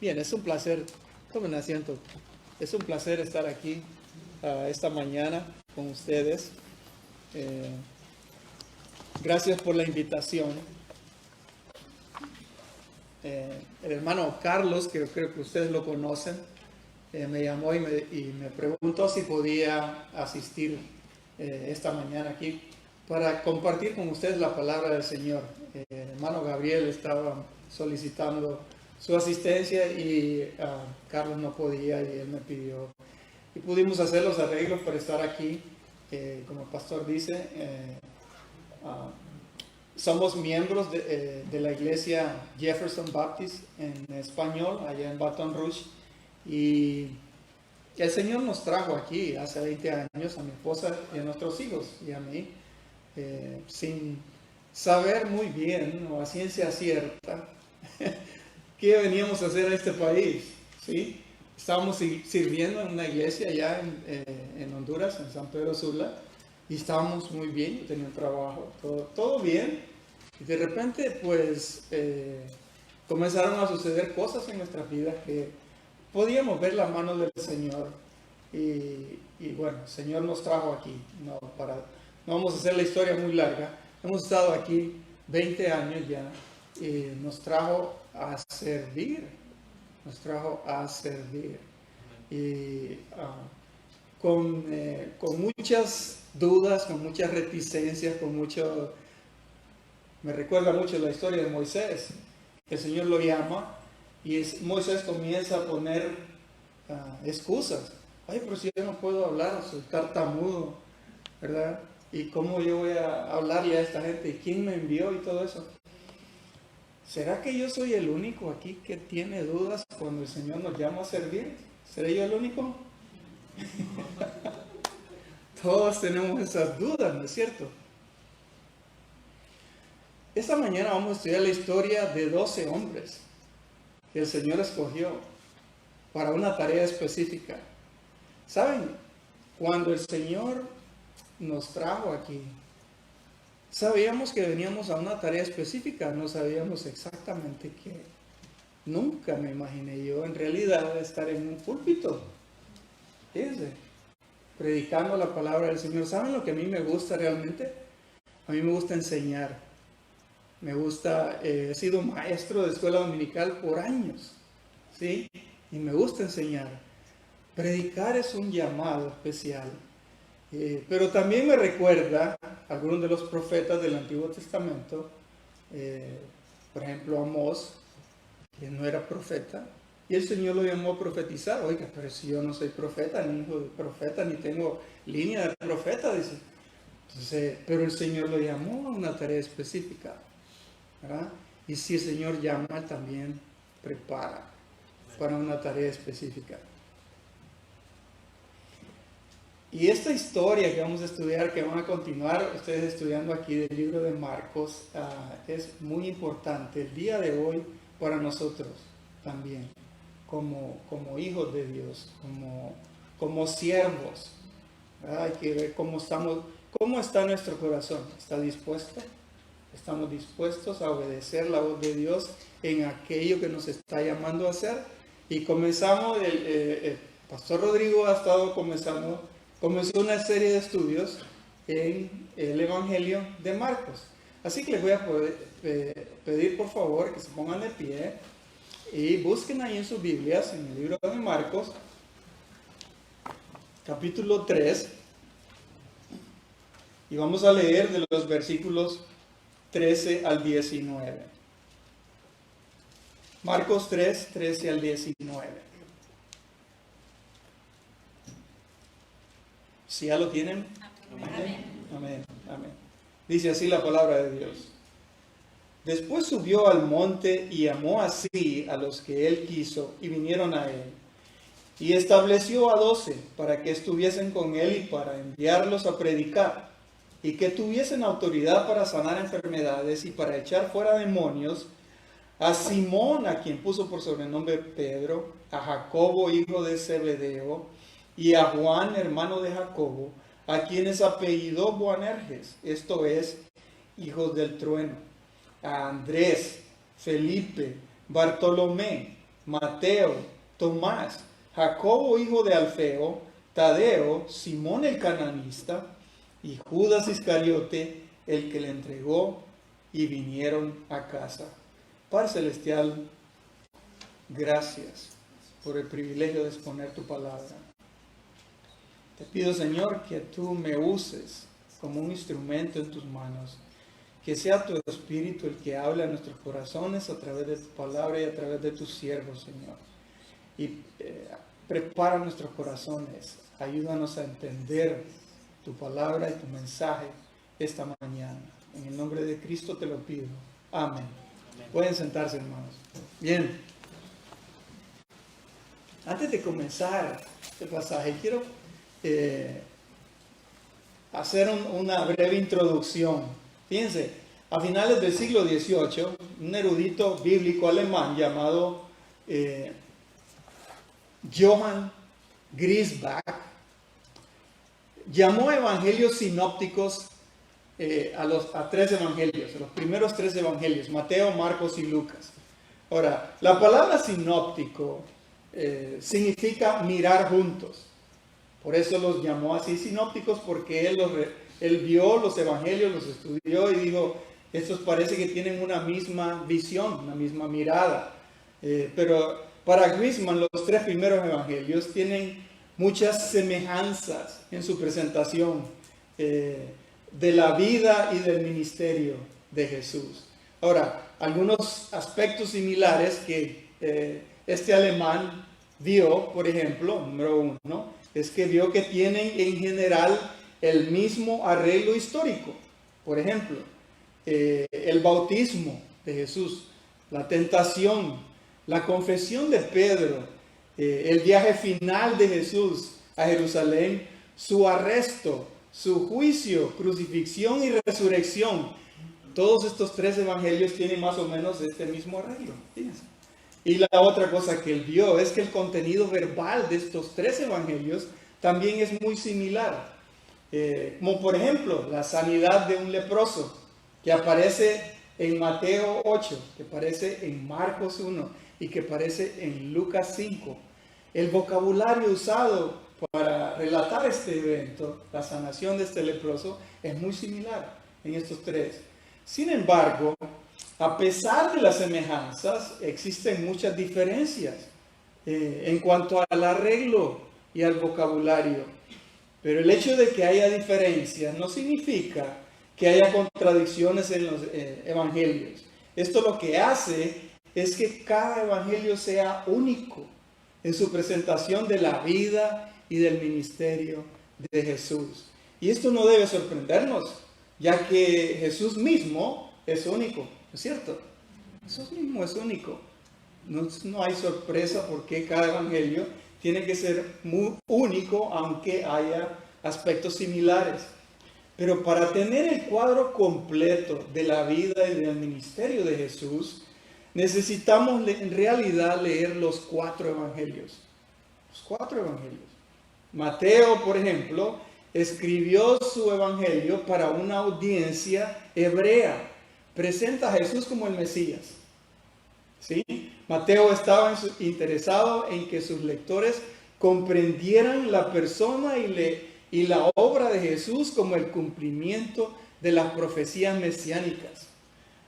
Bien, es un placer, tomen asiento, es un placer estar aquí esta mañana con ustedes. Gracias por la invitación. El hermano Carlos, que creo que ustedes lo conocen, me llamó y me preguntó si podía asistir esta mañana aquí para compartir con ustedes la palabra del Señor. El hermano Gabriel estaba solicitando su asistencia y Carlos no podía y él me pidió. Y pudimos hacer los arreglos para estar aquí. Como el pastor dice, somos miembros de la iglesia Jefferson Baptist en español, allá en Baton Rouge. Y el Señor nos trajo aquí hace 20 años a mi esposa y a nuestros hijos y a mí, sin saber muy bien o a ciencia cierta qué veníamos a hacer a este país, ¿sí? Estábamos sirviendo en una iglesia allá en Honduras, en San Pedro Sula, y estábamos muy bien, yo tenía un trabajo, todo bien, y de repente pues comenzaron a suceder cosas en nuestras vidas que podíamos ver la mano del Señor, y bueno, el Señor nos trajo aquí, no vamos a hacer la historia muy larga, hemos estado aquí 20 años ya, y nos trajo a servir, y con muchas dudas, con muchas reticencias, me recuerda mucho la historia de Moisés, que el Señor lo llama y Moisés comienza a poner excusas. Ay, pero si yo no puedo hablar, soy tartamudo, ¿verdad? ¿Y cómo yo voy a hablarle a esta gente? ¿Y quién me envió y todo eso? ¿Será que yo soy el único aquí que tiene dudas cuando el Señor nos llama a servir? ¿Seré yo el único? Todos tenemos esas dudas, ¿no es cierto? Esta mañana vamos a estudiar la historia de 12 hombres que el Señor escogió para una tarea específica. ¿Saben? Cuando el Señor nos trajo aquí, sabíamos que veníamos a una tarea específica, no sabíamos exactamente qué. Nunca me imaginé yo en realidad estar en un púlpito, fíjense, predicando la palabra del Señor. ¿Saben lo que a mí me gusta realmente? A mí me gusta enseñar. Me gusta, he sido maestro de escuela dominical por años, ¿sí? Y me gusta enseñar. Predicar es un llamado especial. Pero también me recuerda a algunos de los profetas del Antiguo Testamento, por ejemplo Amós, que no era profeta, y el Señor lo llamó a profetizar. Oiga, pero si yo no soy profeta, ni hijo de profeta, ni tengo línea de profeta, dice. Entonces, pero el Señor lo llamó a una tarea específica, ¿verdad? Y si el Señor llama, Él también prepara para una tarea específica. Y esta historia que vamos a estudiar, que van a continuar ustedes estudiando aquí del libro de Marcos, es muy importante el día de hoy para nosotros también, como hijos de Dios, como siervos, ¿verdad? Hay que ver cómo está nuestro corazón. ¿Está dispuesto? ¿Estamos dispuestos a obedecer la voz de Dios en aquello que nos está llamando a hacer? Y comenzamos, el pastor Rodrigo comenzó una serie de estudios en el Evangelio de Marcos. Así que les voy a pedir por favor que se pongan de pie y busquen ahí en sus Biblias, en el libro de Marcos, capítulo 3, y vamos a leer de los versículos 13 al 19. Marcos 3, 13 al 19. Si ya lo tienen. Amén. Amén. Amén. Dice así la palabra de Dios. Después subió al monte y llamó así a los que él quiso y vinieron a él. Y estableció a 12 para que estuviesen con él y para enviarlos a predicar, y que tuviesen autoridad para sanar enfermedades y para echar fuera demonios, a Simón, a quien puso por sobrenombre Pedro, a Jacobo, hijo de Zebedeo, y a Juan, hermano de Jacobo, a quienes apellidó Boanerges, esto es, hijos del trueno, a Andrés, Felipe, Bartolomé, Mateo, Tomás, Jacobo hijo de Alfeo, Tadeo, Simón el cananista y Judas Iscariote, el que le entregó, y vinieron a casa. Padre Celestial, gracias por el privilegio de exponer tu palabra. Te pido, Señor, que tú me uses como un instrumento en tus manos. Que sea tu Espíritu el que hable a nuestros corazones a través de tu palabra y a través de tus siervos, Señor. Y prepara nuestros corazones. Ayúdanos a entender tu palabra y tu mensaje esta mañana. En el nombre de Cristo te lo pido. Amén. Pueden sentarse, hermanos. Bien. Antes de comenzar este pasaje, quiero hacer una breve introducción. Fíjense, a finales del siglo XVIII, un erudito bíblico alemán llamado Johann Griesbach llamó evangelios sinópticos a tres evangelios, los primeros tres evangelios, Mateo, Marcos y Lucas. Ahora, la palabra sinóptico significa mirar juntos. Por eso los llamó así sinópticos, porque él vio los evangelios, los estudió y dijo, estos parece que tienen una misma visión, una misma mirada. Pero para Griesbach los tres primeros evangelios tienen muchas semejanzas en su presentación de la vida y del ministerio de Jesús. Ahora, algunos aspectos similares que este alemán vio, por ejemplo, número uno, es que vio que tienen en general el mismo arreglo histórico. Por ejemplo, el bautismo de Jesús, la tentación, la confesión de Pedro, el viaje final de Jesús a Jerusalén, su arresto, su juicio, crucifixión y resurrección. Todos estos tres evangelios tienen más o menos este mismo arreglo. Fíjense. Y la otra cosa que él vio es que el contenido verbal de estos tres evangelios también es muy similar. Como por ejemplo, la sanidad de un leproso, que aparece en Mateo 8, que aparece en Marcos 1 y que aparece en Lucas 5. El vocabulario usado para relatar este evento, la sanación de este leproso, es muy similar en estos tres. Sin embargo, a pesar de las semejanzas, existen muchas diferencias en cuanto al arreglo y al vocabulario. Pero el hecho de que haya diferencias no significa que haya contradicciones en los evangelios. Esto lo que hace es que cada evangelio sea único en su presentación de la vida y del ministerio de Jesús. Y esto no debe sorprendernos, ya que Jesús mismo es único, ¿no es cierto? Jesús mismo es único. No hay sorpresa porque cada evangelio tiene que ser muy único, aunque haya aspectos similares. Pero para tener el cuadro completo de la vida y del ministerio de Jesús, necesitamos en realidad leer los cuatro evangelios. Los cuatro evangelios. Mateo, por ejemplo, escribió su evangelio para una audiencia hebrea. Presenta a Jesús como el Mesías. ¿Sí? Mateo estaba interesado en que sus lectores comprendieran la persona y la obra de Jesús como el cumplimiento de las profecías mesiánicas.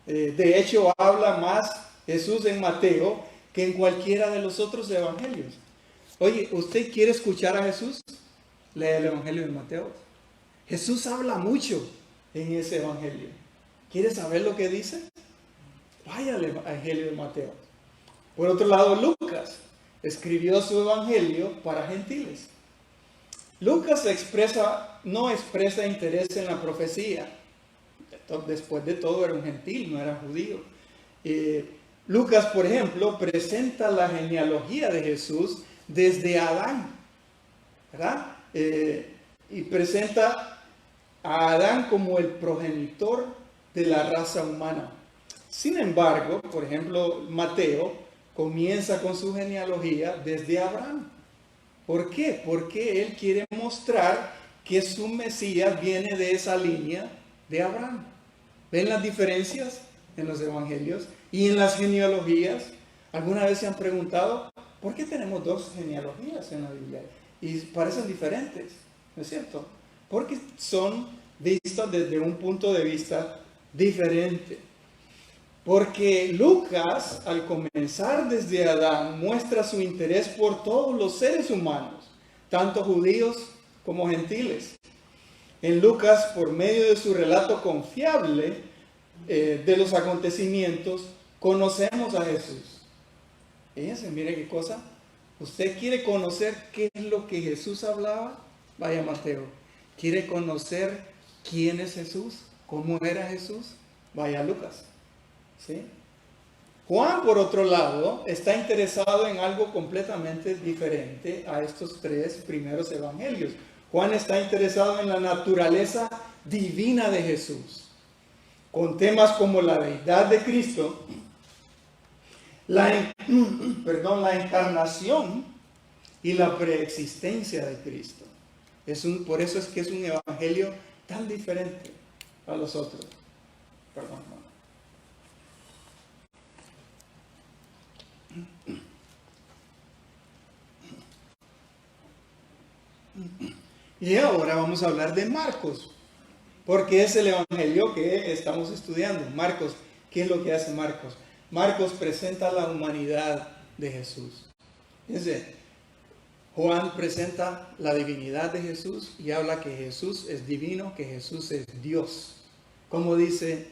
De hecho, habla más Jesús en Mateo que en cualquiera de los otros evangelios. Oye, ¿usted quiere escuchar a Jesús? Lea el evangelio de Mateo. Jesús habla mucho en ese evangelio. ¿Quiere saber lo que dice? Vaya al evangelio de Mateo. Por otro lado, Lucas escribió su evangelio para gentiles. Lucas no expresa interés en la profecía. Después de todo era un gentil, no era judío. Lucas, por ejemplo, presenta la genealogía de Jesús desde Adán, ¿verdad? Y presenta a Adán como el progenitor de la raza humana. Sin embargo, por ejemplo, Mateo comienza con su genealogía desde Abraham. ¿Por qué? Porque él quiere mostrar que su Mesías viene de esa línea de Abraham. ¿Ven las diferencias en los evangelios y en las genealogías? ¿Alguna vez se han preguntado por qué tenemos dos genealogías en la Biblia? Y parecen diferentes, ¿no es cierto? Porque son vistas desde un punto de vista diferente. Porque Lucas, al comenzar desde Adán, muestra su interés por todos los seres humanos, tanto judíos como gentiles. En Lucas, por medio de su relato confiable de los acontecimientos, conocemos a Jesús. Fíjense, mire qué cosa. ¿Usted quiere conocer qué es lo que Jesús hablaba? Vaya Mateo. ¿Quiere conocer quién es Jesús? ¿Cómo era Jesús? Vaya Lucas. ¿Sí? Juan, por otro lado, está interesado en algo completamente diferente a estos tres primeros evangelios. Juan está interesado en la naturaleza divina de Jesús, con temas como la deidad de Cristo, la encarnación y la preexistencia de Cristo. Por eso es que es un evangelio tan diferente a los otros. Perdón. Y ahora vamos a hablar de Marcos, porque es el evangelio que estamos estudiando. Marcos, ¿qué es lo que hace Marcos? Marcos presenta la humanidad de Jesús. Fíjense, Juan presenta la divinidad de Jesús y habla que Jesús es divino, que Jesús es Dios. Como dice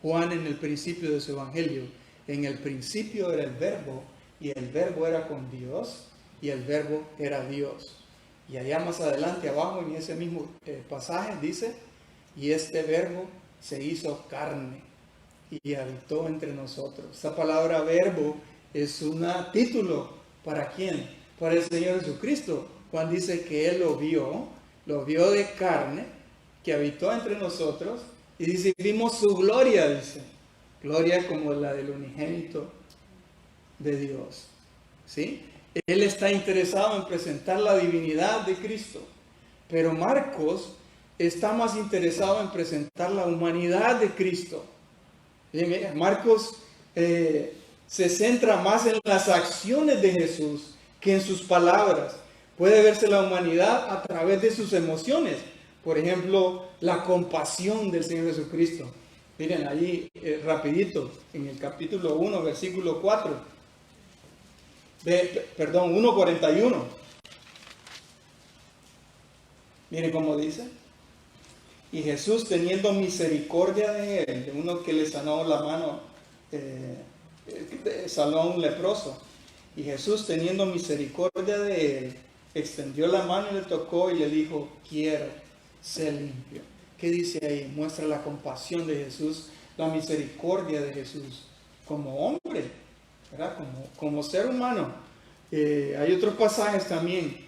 Juan en el principio de su evangelio, en el principio era el verbo, y el verbo era con Dios, y el verbo era Dios. Y allá más adelante, abajo, en ese mismo pasaje, dice, y este verbo se hizo carne y habitó entre nosotros. Esta palabra verbo es un título. ¿Para quién? Para el Señor Jesucristo. Juan dice que Él lo vio de carne, que habitó entre nosotros, y dice, vimos su gloria, dice. Gloria como la del unigénito de Dios. ¿Sí? Él está interesado en presentar la divinidad de Cristo, pero Marcos está más interesado en presentar la humanidad de Cristo. Marcos se centra más en las acciones de Jesús que en sus palabras. Puede verse la humanidad a través de sus emociones. Por ejemplo, la compasión del Señor Jesucristo. Miren allí rapidito, en el capítulo 1, versículo 4. 1:41. Miren cómo dice. Y Jesús, teniendo misericordia de él, de uno que le sanó la mano, sanó a un leproso. Y Jesús, teniendo misericordia de él, extendió la mano y le tocó y le dijo, quiero ser limpio. ¿Qué dice ahí? Muestra la compasión de Jesús, la misericordia de Jesús como hombre, ¿verdad? Como ser humano. Hay otros pasajes también,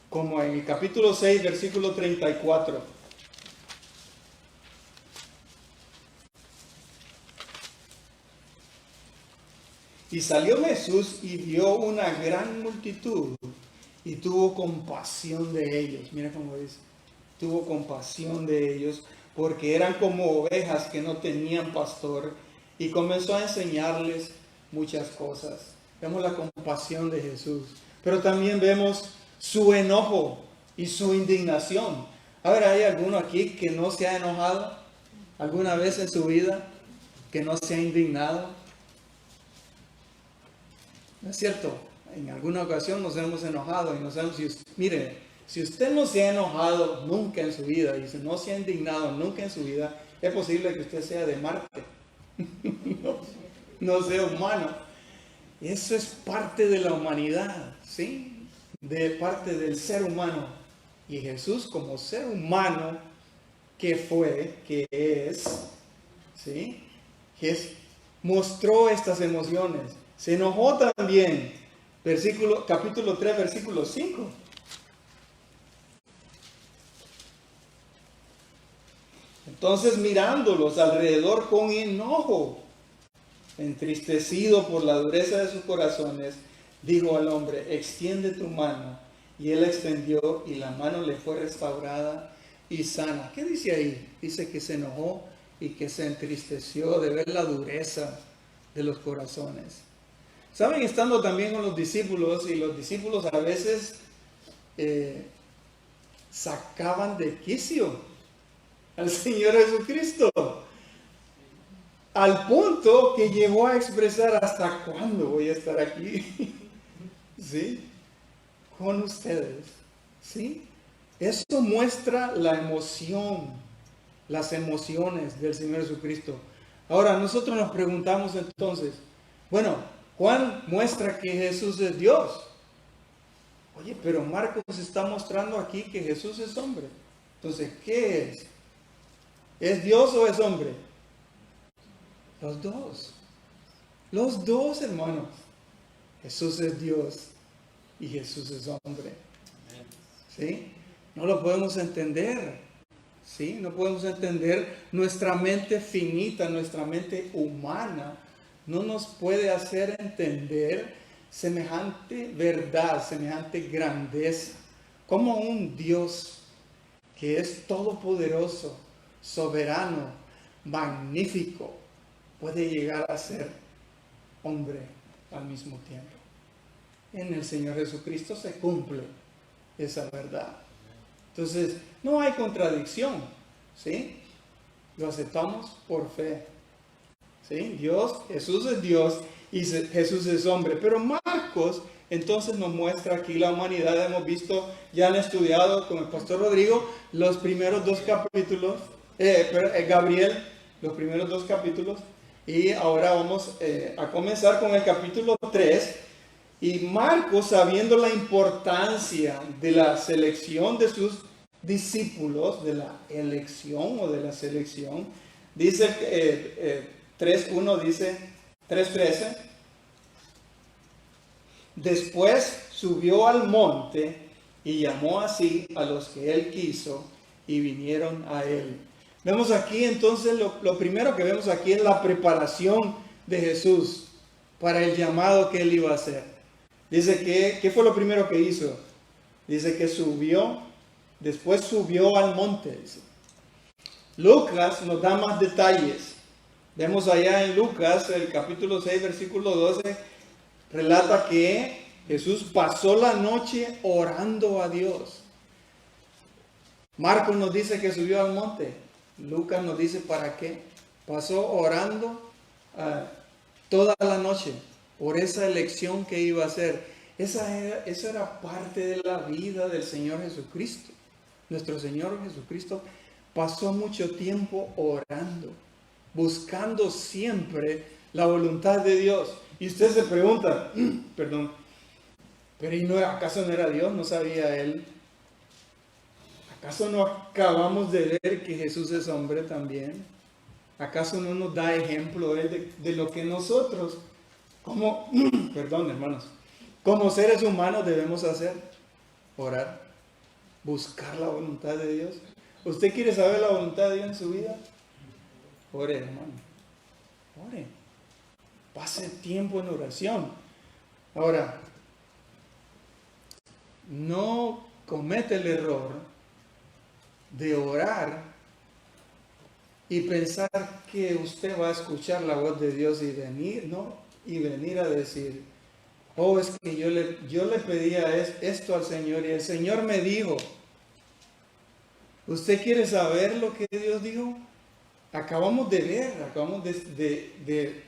como en el capítulo 6, versículo 34. Y salió Jesús y vio una gran multitud y tuvo compasión de ellos. Mira cómo dice, tuvo compasión de ellos porque eran como ovejas que no tenían pastor, y comenzó a enseñarles muchas cosas. Vemos la compasión de Jesús, pero también vemos su enojo y su indignación. A ver, ¿hay alguno aquí que no se ha enojado alguna vez en su vida? ¿Que no se ha indignado? ¿No es cierto? En alguna ocasión nos hemos enojado y nos hemos... Mire, si usted no se ha enojado nunca en su vida y si no se ha indignado nunca en su vida, es posible que usted sea de Marte, no sea humano. Eso es parte de la humanidad, ¿sí? De parte del ser humano. Y Jesús, como ser humano que fue, que es, ¿sí? Mostró estas emociones. Se enojó también. Capítulo 3, versículo 5. Entonces, mirándolos alrededor con enojo, entristecido por la dureza de sus corazones, dijo al hombre, extiende tu mano. Y él extendió y la mano le fue restaurada y sana. ¿Qué dice ahí? Dice que se enojó y que se entristeció de ver la dureza de los corazones. Saben, estando también con los discípulos, y los discípulos a veces sacaban de quicio al Señor Jesucristo, al punto que llegó a expresar: ¿hasta cuándo voy a estar aquí? ¿Sí? Con ustedes. ¿Sí? Eso muestra la emoción, las emociones del Señor Jesucristo. Ahora, nosotros nos preguntamos entonces, bueno, Juan muestra que Jesús es Dios. Oye, pero Marcos está mostrando aquí que Jesús es hombre. Entonces, ¿qué es? ¿Es Dios o es hombre? Los dos. Los dos, hermanos. Jesús es Dios y Jesús es hombre. ¿Sí? No lo podemos entender. ¿Sí? No podemos entender. Nuestra mente finita, nuestra mente humana, no nos puede hacer entender semejante verdad, semejante grandeza. Como un Dios que es todopoderoso, soberano, magnífico, puede llegar a ser hombre al mismo tiempo. En el Señor Jesucristo se cumple esa verdad. Entonces, no hay contradicción, ¿sí? Lo aceptamos por fe, ¿sí? Jesús es Dios y Jesús es hombre. Pero Marcos entonces nos muestra aquí la humanidad. Hemos visto, ya han estudiado con el pastor Rodrigo los primeros 2 capítulos, Gabriel, los primeros 2 capítulos. Y ahora vamos a comenzar con el capítulo 3. Y Marcos, sabiendo la importancia de la selección de sus discípulos, de la elección o de la selección, dice 3.1, dice 3.13, después subió al monte y llamó así a los que él quiso y vinieron a él. Vemos aquí entonces, lo primero que vemos aquí es la preparación de Jesús para el llamado que él iba a hacer. Dice que, ¿qué fue lo primero que hizo? Dice que después subió al monte. Dice. Lucas nos da más detalles. Vemos allá en Lucas, el capítulo 6, versículo 12, relata que Jesús pasó la noche orando a Dios. Marcos nos dice que subió al monte. Lucas nos dice para qué. Pasó orando toda la noche por esa elección que iba a hacer. Esa era parte de la vida del Señor Jesucristo. Nuestro Señor Jesucristo pasó mucho tiempo orando, buscando siempre la voluntad de Dios. Y usted se pregunta, perdón, pero ¿acaso no era Dios? ¿No sabía él? ¿Acaso no acabamos de ver que Jesús es hombre también? ¿Acaso no nos da ejemplo él de lo que nosotros, perdón, hermanos, como seres humanos debemos hacer? Orar, buscar la voluntad de Dios. ¿Usted quiere saber la voluntad de Dios en su vida? Ore, hermano. Ore. Pase tiempo en oración. Ahora, no comete el error de orar y pensar que usted va a escuchar la voz de Dios y venir a decir, oh, es que yo le pedía esto al Señor y el Señor me dijo. ¿Usted quiere saber lo que Dios dijo? Acabamos de ver, acabamos de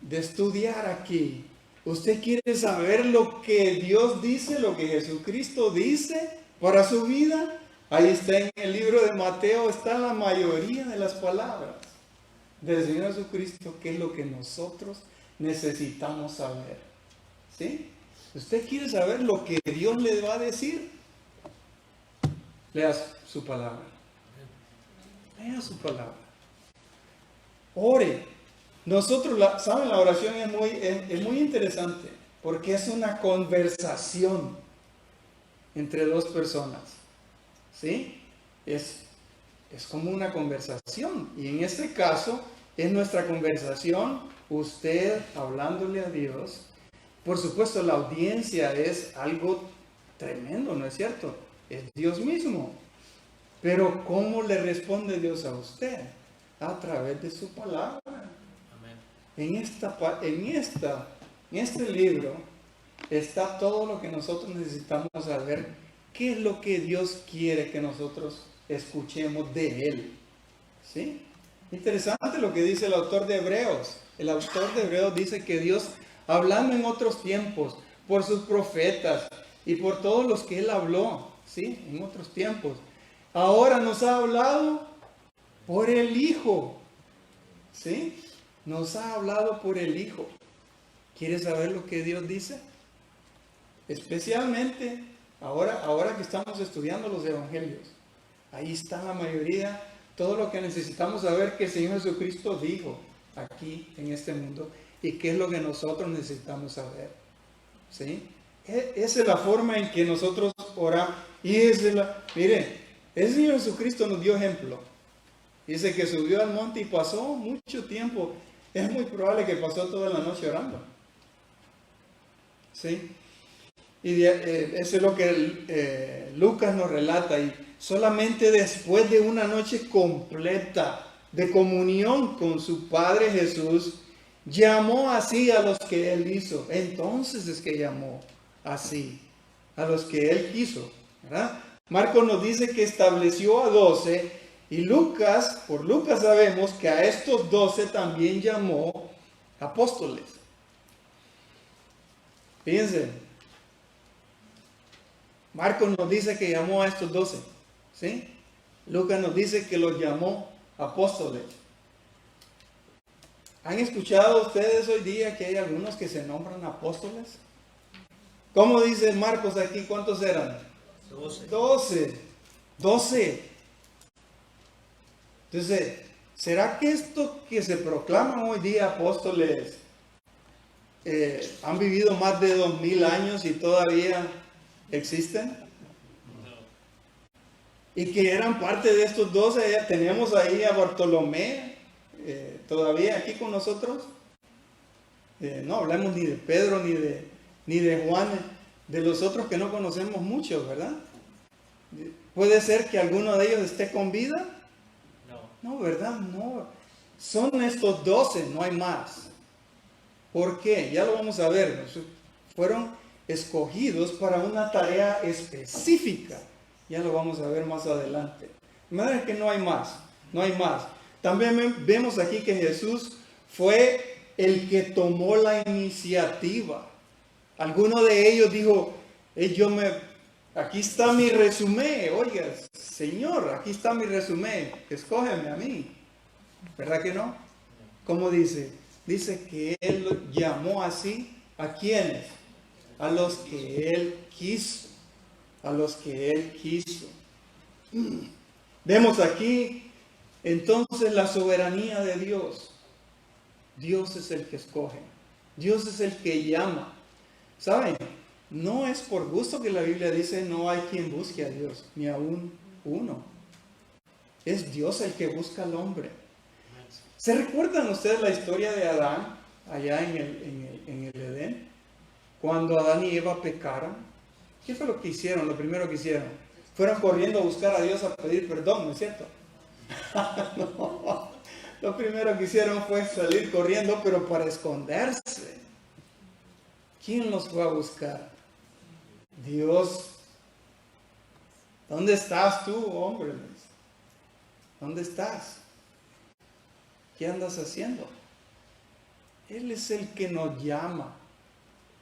estudiar aquí. ¿Usted quiere saber lo que Dios dice, lo que Jesucristo dice para su vida? Ahí está en el libro de Mateo, está la mayoría de las palabras del Señor Jesucristo, que es lo que nosotros necesitamos saber. ¿Sí? ¿Usted quiere saber lo que Dios le va a decir? Lea su palabra. Lea su palabra. Ore. Nosotros, ¿saben? La oración es muy interesante porque es una conversación entre dos personas. ¿Sí? Es como una conversación. Y en este caso, es nuestra conversación, usted hablándole a Dios. Por supuesto, la audiencia es algo tremendo, ¿no es cierto? Es Dios mismo. Pero ¿cómo le responde Dios a usted? A través de su palabra. Amén. En este libro está todo lo que nosotros necesitamos saber, qué es lo que Dios quiere que nosotros escuchemos de Él. ¿Sí? Interesante lo que dice el autor de Hebreos. El autor de Hebreos dice que Dios, hablando en otros tiempos, por sus profetas y por todos los que Él habló, ¿sí? En otros tiempos, ahora nos ha hablado por el Hijo. ¿Sí? Nos ha hablado por el Hijo. ¿Quieres saber lo que Dios dice? Especialmente ahora que estamos estudiando los evangelios. Ahí está la mayoría, todo lo que necesitamos saber que el Señor Jesucristo dijo aquí en este mundo y qué es lo que nosotros necesitamos saber. ¿Sí? Esa es la forma en que nosotros oramos. Y mire, el Señor Jesucristo nos dio ejemplo. Dice que subió al monte y pasó mucho tiempo. Es muy probable que pasó toda la noche orando. ¿Sí? Y eso es lo que Lucas nos relata. Y solamente después de una noche completa de comunión con su Padre Jesús, llamó así a los que Él hizo. Entonces es que llamó así a los que Él quiso, ¿verdad? Marcos nos dice que estableció a 12. Y por Lucas sabemos que a estos 12 también llamó apóstoles. Fíjense, Marcos nos dice que llamó a estos 12, ¿sí? Lucas nos dice que los llamó apóstoles. ¿Han escuchado ustedes hoy día que hay algunos que se nombran apóstoles? ¿Cómo dice Marcos aquí? ¿Cuántos eran? 12. Entonces, ¿será que esto que se proclaman hoy día apóstoles han vivido más de 2000 años y todavía existen? Y que eran parte de estos 12, tenemos ahí a Bartolomé, todavía aquí con nosotros. No hablamos ni de Pedro, ni de Juan, de los otros que no conocemos mucho, ¿verdad? ¿Puede ser que alguno de ellos esté con vida? No, ¿verdad? No. Son estos 12, no hay más. ¿Por qué? Ya lo vamos a ver. Fueron escogidos para una tarea específica. Ya lo vamos a ver más adelante. De manera que no hay más. No hay más. También vemos aquí que Jesús fue el que tomó la iniciativa. Alguno de ellos dijo, aquí está mi resumen. Oiga, Señor, aquí está mi resumen. Escógeme a mí. ¿Verdad que no? ¿Cómo dice? Dice que Él llamó así ¿a quiénes? A los que Él quiso. A los que Él quiso. Vemos aquí entonces la soberanía de Dios. Dios es el que escoge. Dios es el que llama. ¿Saben? No es por gusto que la Biblia dice no hay quien busque a Dios, ni aún uno. Es Dios el que busca al hombre. ¿Se recuerdan ustedes la historia de Adán allá en el Edén? Cuando Adán y Eva pecaron, ¿qué fue lo que hicieron? Lo primero que hicieron, fueron corriendo a buscar a Dios a pedir perdón, ¿no es cierto? No, lo primero que hicieron fue salir corriendo, pero para esconderse. ¿Quién los fue a buscar? Dios. ¿Dónde estás tú, hombre? ¿Dónde estás? ¿Qué andas haciendo? Él es el que nos llama.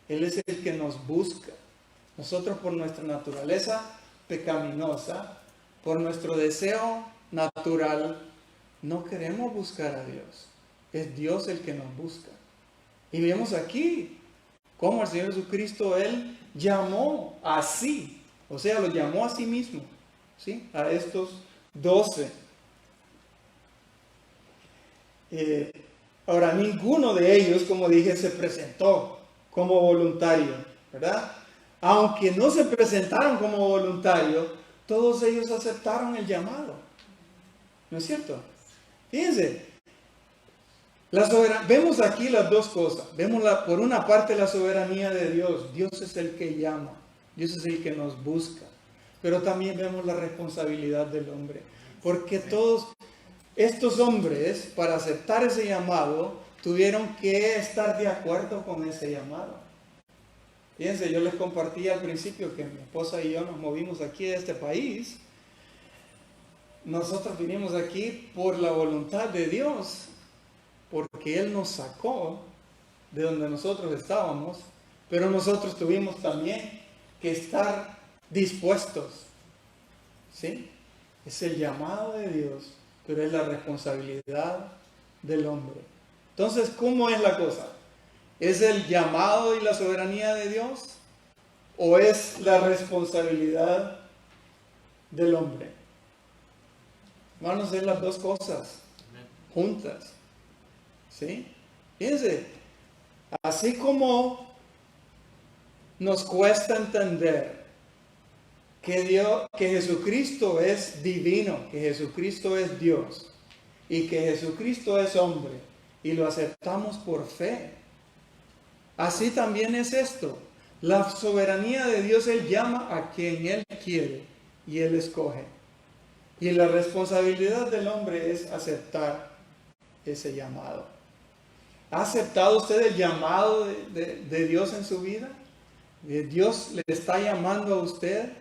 Él es el que nos busca. Nosotros por nuestra naturaleza pecaminosa, por nuestro deseo natural, no queremos buscar a Dios. Es Dios el que nos busca. Y vemos aquí cómo el Señor Jesucristo, Él llamó así. O sea, lo llamó a sí mismo. ¿Sí? A estos 12. Ahora, ninguno de ellos, como dije, se presentó como voluntario, ¿verdad? Aunque no se presentaron como voluntarios, todos ellos aceptaron el llamado. ¿No es cierto? Fíjense, vemos aquí las dos cosas. Vemos por una parte la soberanía de Dios. Dios es el que llama. Dios es el que nos busca. Pero también vemos la responsabilidad del hombre. Porque todos estos hombres, para aceptar ese llamado, tuvieron que estar de acuerdo con ese llamado. Fíjense, yo les compartí al principio que mi esposa y yo nos movimos aquí de este país. Nosotros vinimos aquí por la voluntad de Dios, porque Él nos sacó de donde nosotros estábamos, pero nosotros tuvimos también que estar dispuestos, ¿sí? Es el llamado de Dios, pero es la responsabilidad del hombre. Entonces, ¿cómo es la cosa? ¿Es el llamado y la soberanía de Dios? ¿O es la responsabilidad del hombre? Hermanos, es las dos cosas juntas. ¿Sí? Fíjense, así como nos cuesta entender que Jesucristo es divino, que Jesucristo es Dios y que Jesucristo es hombre y lo aceptamos por fe, así también es esto. La soberanía de Dios, Él llama a quien Él quiere y Él escoge. Y la responsabilidad del hombre es aceptar ese llamado. ¿Ha aceptado usted el llamado de Dios en su vida? ¿Dios le está llamando a usted?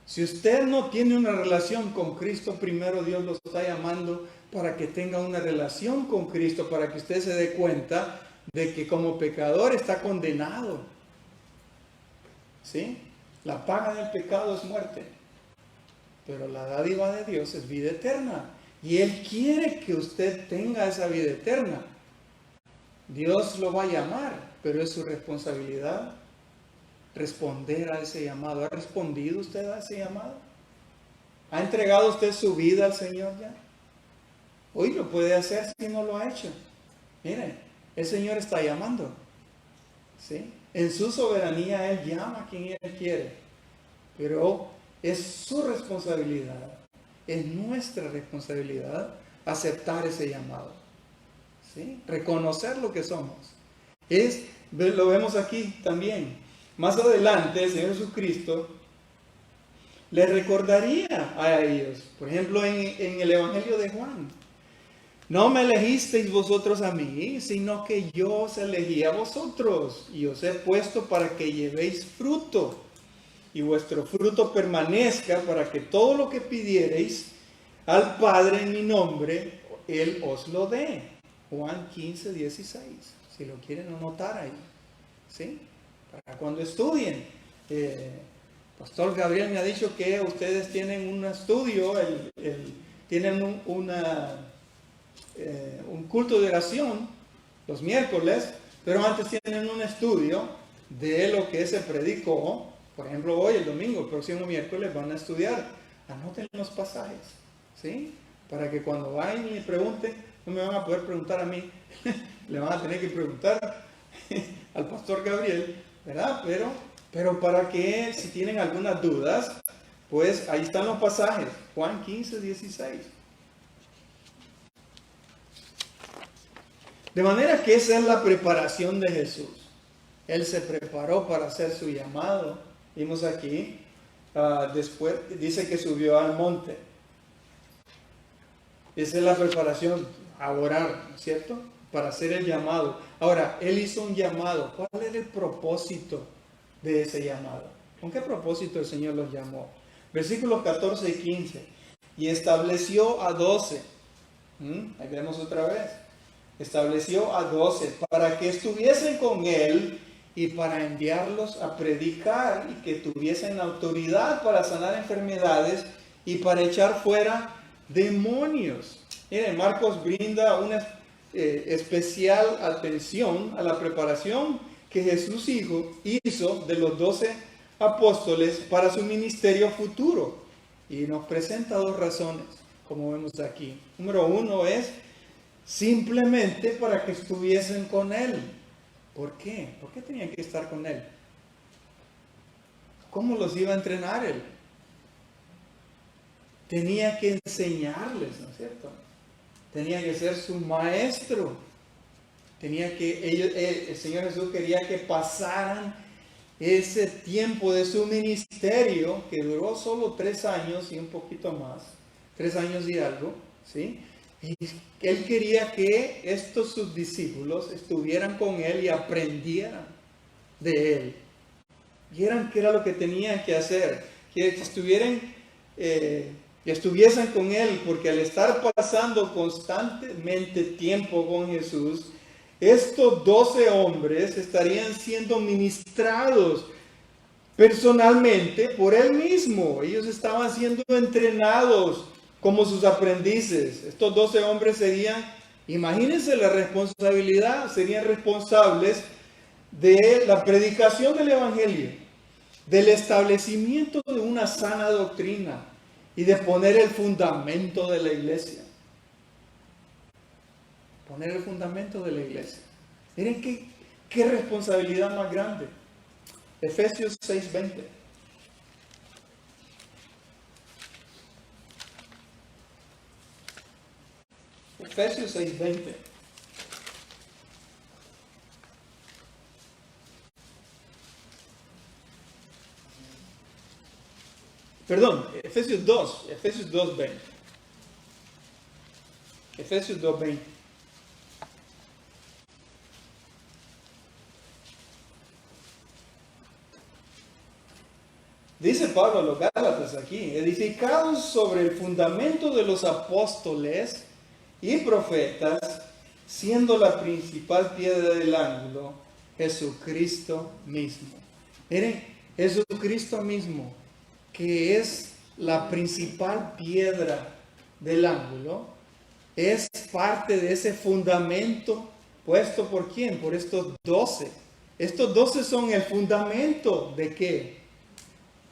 Si usted no tiene una relación con Cristo, primero Dios lo está llamando para que tenga una relación con Cristo, para que usted se dé cuenta de que como pecador está condenado. ¿Sí? La paga del pecado es muerte, pero la dádiva de Dios es vida eterna. Y Él quiere que usted tenga esa vida eterna. Dios lo va a llamar, pero es su responsabilidad responder a ese llamado. ¿Ha respondido usted a ese llamado? ¿Ha entregado usted su vida al Señor ya? Hoy lo puede hacer si no lo ha hecho. Mire, el Señor está llamando. ¿Sí? En su soberanía Él llama a quien Él quiere. Pero es su responsabilidad, es nuestra responsabilidad aceptar ese llamado. ¿Sí? Reconocer lo que somos. Lo vemos aquí también. Más adelante el Señor Jesucristo les recordaría a ellos, por ejemplo en el Evangelio de Juan: no me elegisteis vosotros a mí, sino que yo os elegí a vosotros y os he puesto para que llevéis fruto y vuestro fruto permanezca, para que todo lo que pidiereis al Padre en mi nombre, Él os lo dé. Juan 15, 16, si lo quieren anotar ahí, ¿sí? Para cuando estudien. Pastor Gabriel me ha dicho que ustedes tienen un estudio, tienen un culto de oración los miércoles, pero antes tienen un estudio de lo que se predicó. Por ejemplo, hoy, el domingo, el próximo miércoles van a estudiar. Anoten los pasajes, ¿sí? Para que cuando vayan y me pregunten, no me van a poder preguntar a mí, le van a tener que preguntar al pastor Gabriel, ¿verdad? Pero para que, si tienen algunas dudas, pues ahí están los pasajes. Juan 15, 16. De manera que esa es la preparación de Jesús. Él se preparó para hacer su llamado. Vimos aquí, después dice que subió al monte. Esa es la preparación, a orar, ¿no es cierto? Para hacer el llamado. Ahora, Él hizo un llamado. ¿Cuál era el propósito de ese llamado? ¿Con qué propósito el Señor los llamó? Versículos 14 y 15. Y estableció a 12. Ahí vemos otra vez. Estableció a 12 para que estuviesen con Él y para enviarlos a predicar y que tuviesen autoridad para sanar enfermedades y para echar fuera demonios. Miren, Marcos brinda una especial atención a la preparación que Jesús hizo de los 12 apóstoles para su ministerio futuro. Y nos presenta dos razones, como vemos aquí. Número uno es simplemente para que estuviesen con Él. ¿Por qué? ¿Por qué tenían que estar con Él? ¿Cómo los iba a entrenar Él? Tenía que enseñarles, ¿no es cierto? Tenía que ser su maestro. El Señor Jesús quería que pasaran ese tiempo de su ministerio, que duró solo 3 años y un poquito más, 3 años y algo, ¿sí? Y él quería que estos sus discípulos estuvieran con él y aprendieran de él. Vieran qué era lo que tenían que hacer, que estuviesen con él, porque al estar pasando constantemente tiempo con Jesús, estos 12 hombres estarían siendo ministrados personalmente por él mismo. Ellos estaban siendo entrenados como sus aprendices. Estos 12 hombres imagínense la responsabilidad, serían responsables de la predicación del Evangelio, del establecimiento de una sana doctrina y de poner el fundamento de la iglesia. Poner el fundamento de la iglesia. Miren qué responsabilidad más grande. Efesios 6:20. Efesios 6:20. Perdón, Efesios 2:20. Efesios 2:20. Dice Pablo a los Gálatas aquí, edificados sobre el fundamento de los apóstoles y profetas, siendo la principal piedra del ángulo, Jesucristo mismo. Miren, Jesucristo mismo, que es la principal piedra del ángulo, es parte de ese fundamento puesto por ¿quién? Por estos 12. Estos 12 son el fundamento de ¿qué?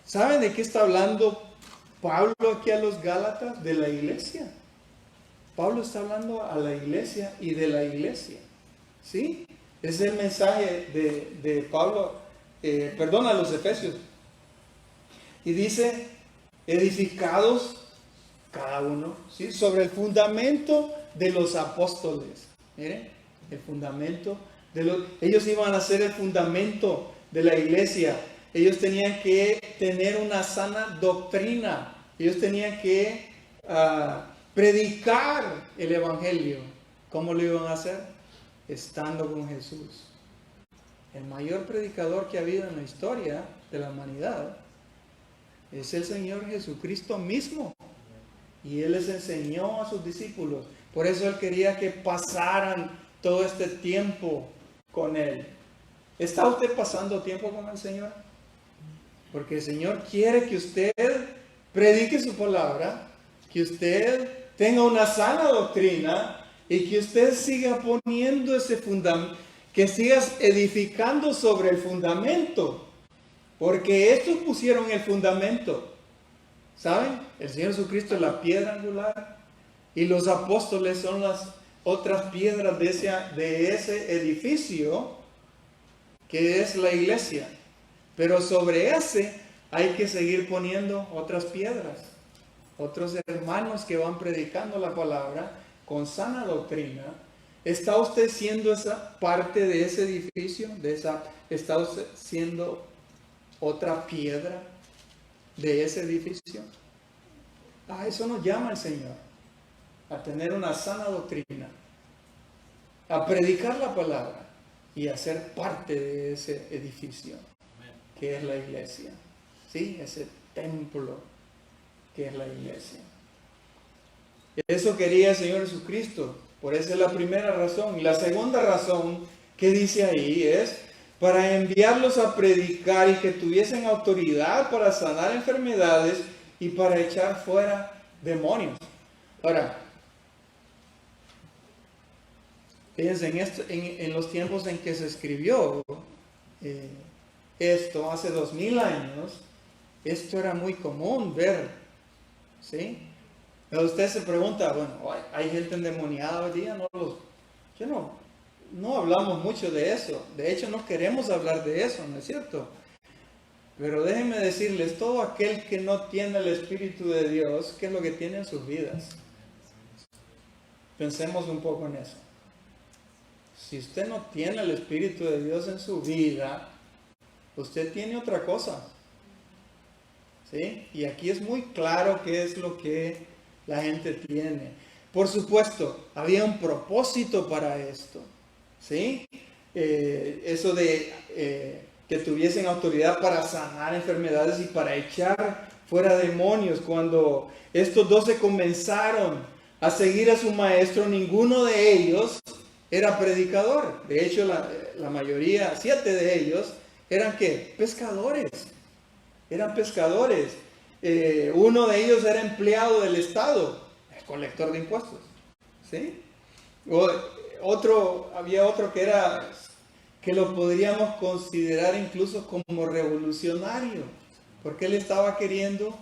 ¿Saben de qué está hablando Pablo aquí a los Gálatas? De la iglesia. Pablo está hablando a la iglesia y de la iglesia. ¿Sí? Es el mensaje de Pablo, a los Efesios. Y dice, edificados cada uno, ¿sí? Sobre el fundamento de los apóstoles. Miren, el fundamento ellos iban a ser el fundamento de la iglesia. Ellos tenían que tener una sana doctrina. Ellos tenían que predicar el evangelio. ¿Cómo lo iban a hacer? Estando con Jesús. El mayor predicador que ha habido en la historia de la humanidad es el Señor Jesucristo mismo. Y Él les enseñó a sus discípulos. Por eso Él quería que pasaran todo este tiempo con Él. ¿Está usted pasando tiempo con el Señor? Porque el Señor quiere que usted predique su palabra, que usted tenga una sana doctrina y que usted siga poniendo ese fundamento, que sigas edificando sobre el fundamento. Porque estos pusieron el fundamento. ¿Saben? El Señor Jesucristo es la piedra angular y los apóstoles son las otras piedras de ese edificio que es la iglesia. Pero sobre ese hay que seguir poniendo otras piedras, otros hermanos que van predicando la palabra con sana doctrina. ¿Está usted siendo esa parte de ese edificio? ¿Está usted siendo otra piedra de ese edificio? A eso nos llama el Señor, a tener una sana doctrina, a predicar la palabra y a ser parte de ese edificio que es la iglesia, ¿sí? Ese templo que es la iglesia. Eso quería el Señor Jesucristo, por esa es la primera razón. Y la segunda razón que dice ahí es para enviarlos a predicar y que tuviesen autoridad para sanar enfermedades y para echar fuera demonios. Ahora, fíjense en los tiempos en que se escribió esto, hace 2000 años, esto era muy común ver, ¿sí? Pero usted se pregunta, bueno, ¿hay gente endemoniada hoy día? No hablamos mucho de eso. De hecho, no queremos hablar de eso, ¿no es cierto? Pero déjenme decirles, todo aquel que no tiene el Espíritu de Dios, ¿qué es lo que tiene en sus vidas? Pensemos un poco en eso. Si usted no tiene el Espíritu de Dios en su vida, usted tiene otra cosa. ¿Sí? Y aquí es muy claro qué es lo que la gente tiene. Por supuesto, había un propósito para esto, ¿sí? Eso de que tuviesen autoridad para sanar enfermedades y para echar fuera demonios. Cuando estos 12 comenzaron a seguir a su maestro, ninguno de ellos era predicador. De hecho, la mayoría, 7 de ellos, eran ¿qué? Pescadores. Eran pescadores. Uno de ellos era empleado del Estado, colector de impuestos. ¿Sí? Había otro que lo podríamos considerar incluso como revolucionario, porque él estaba queriendo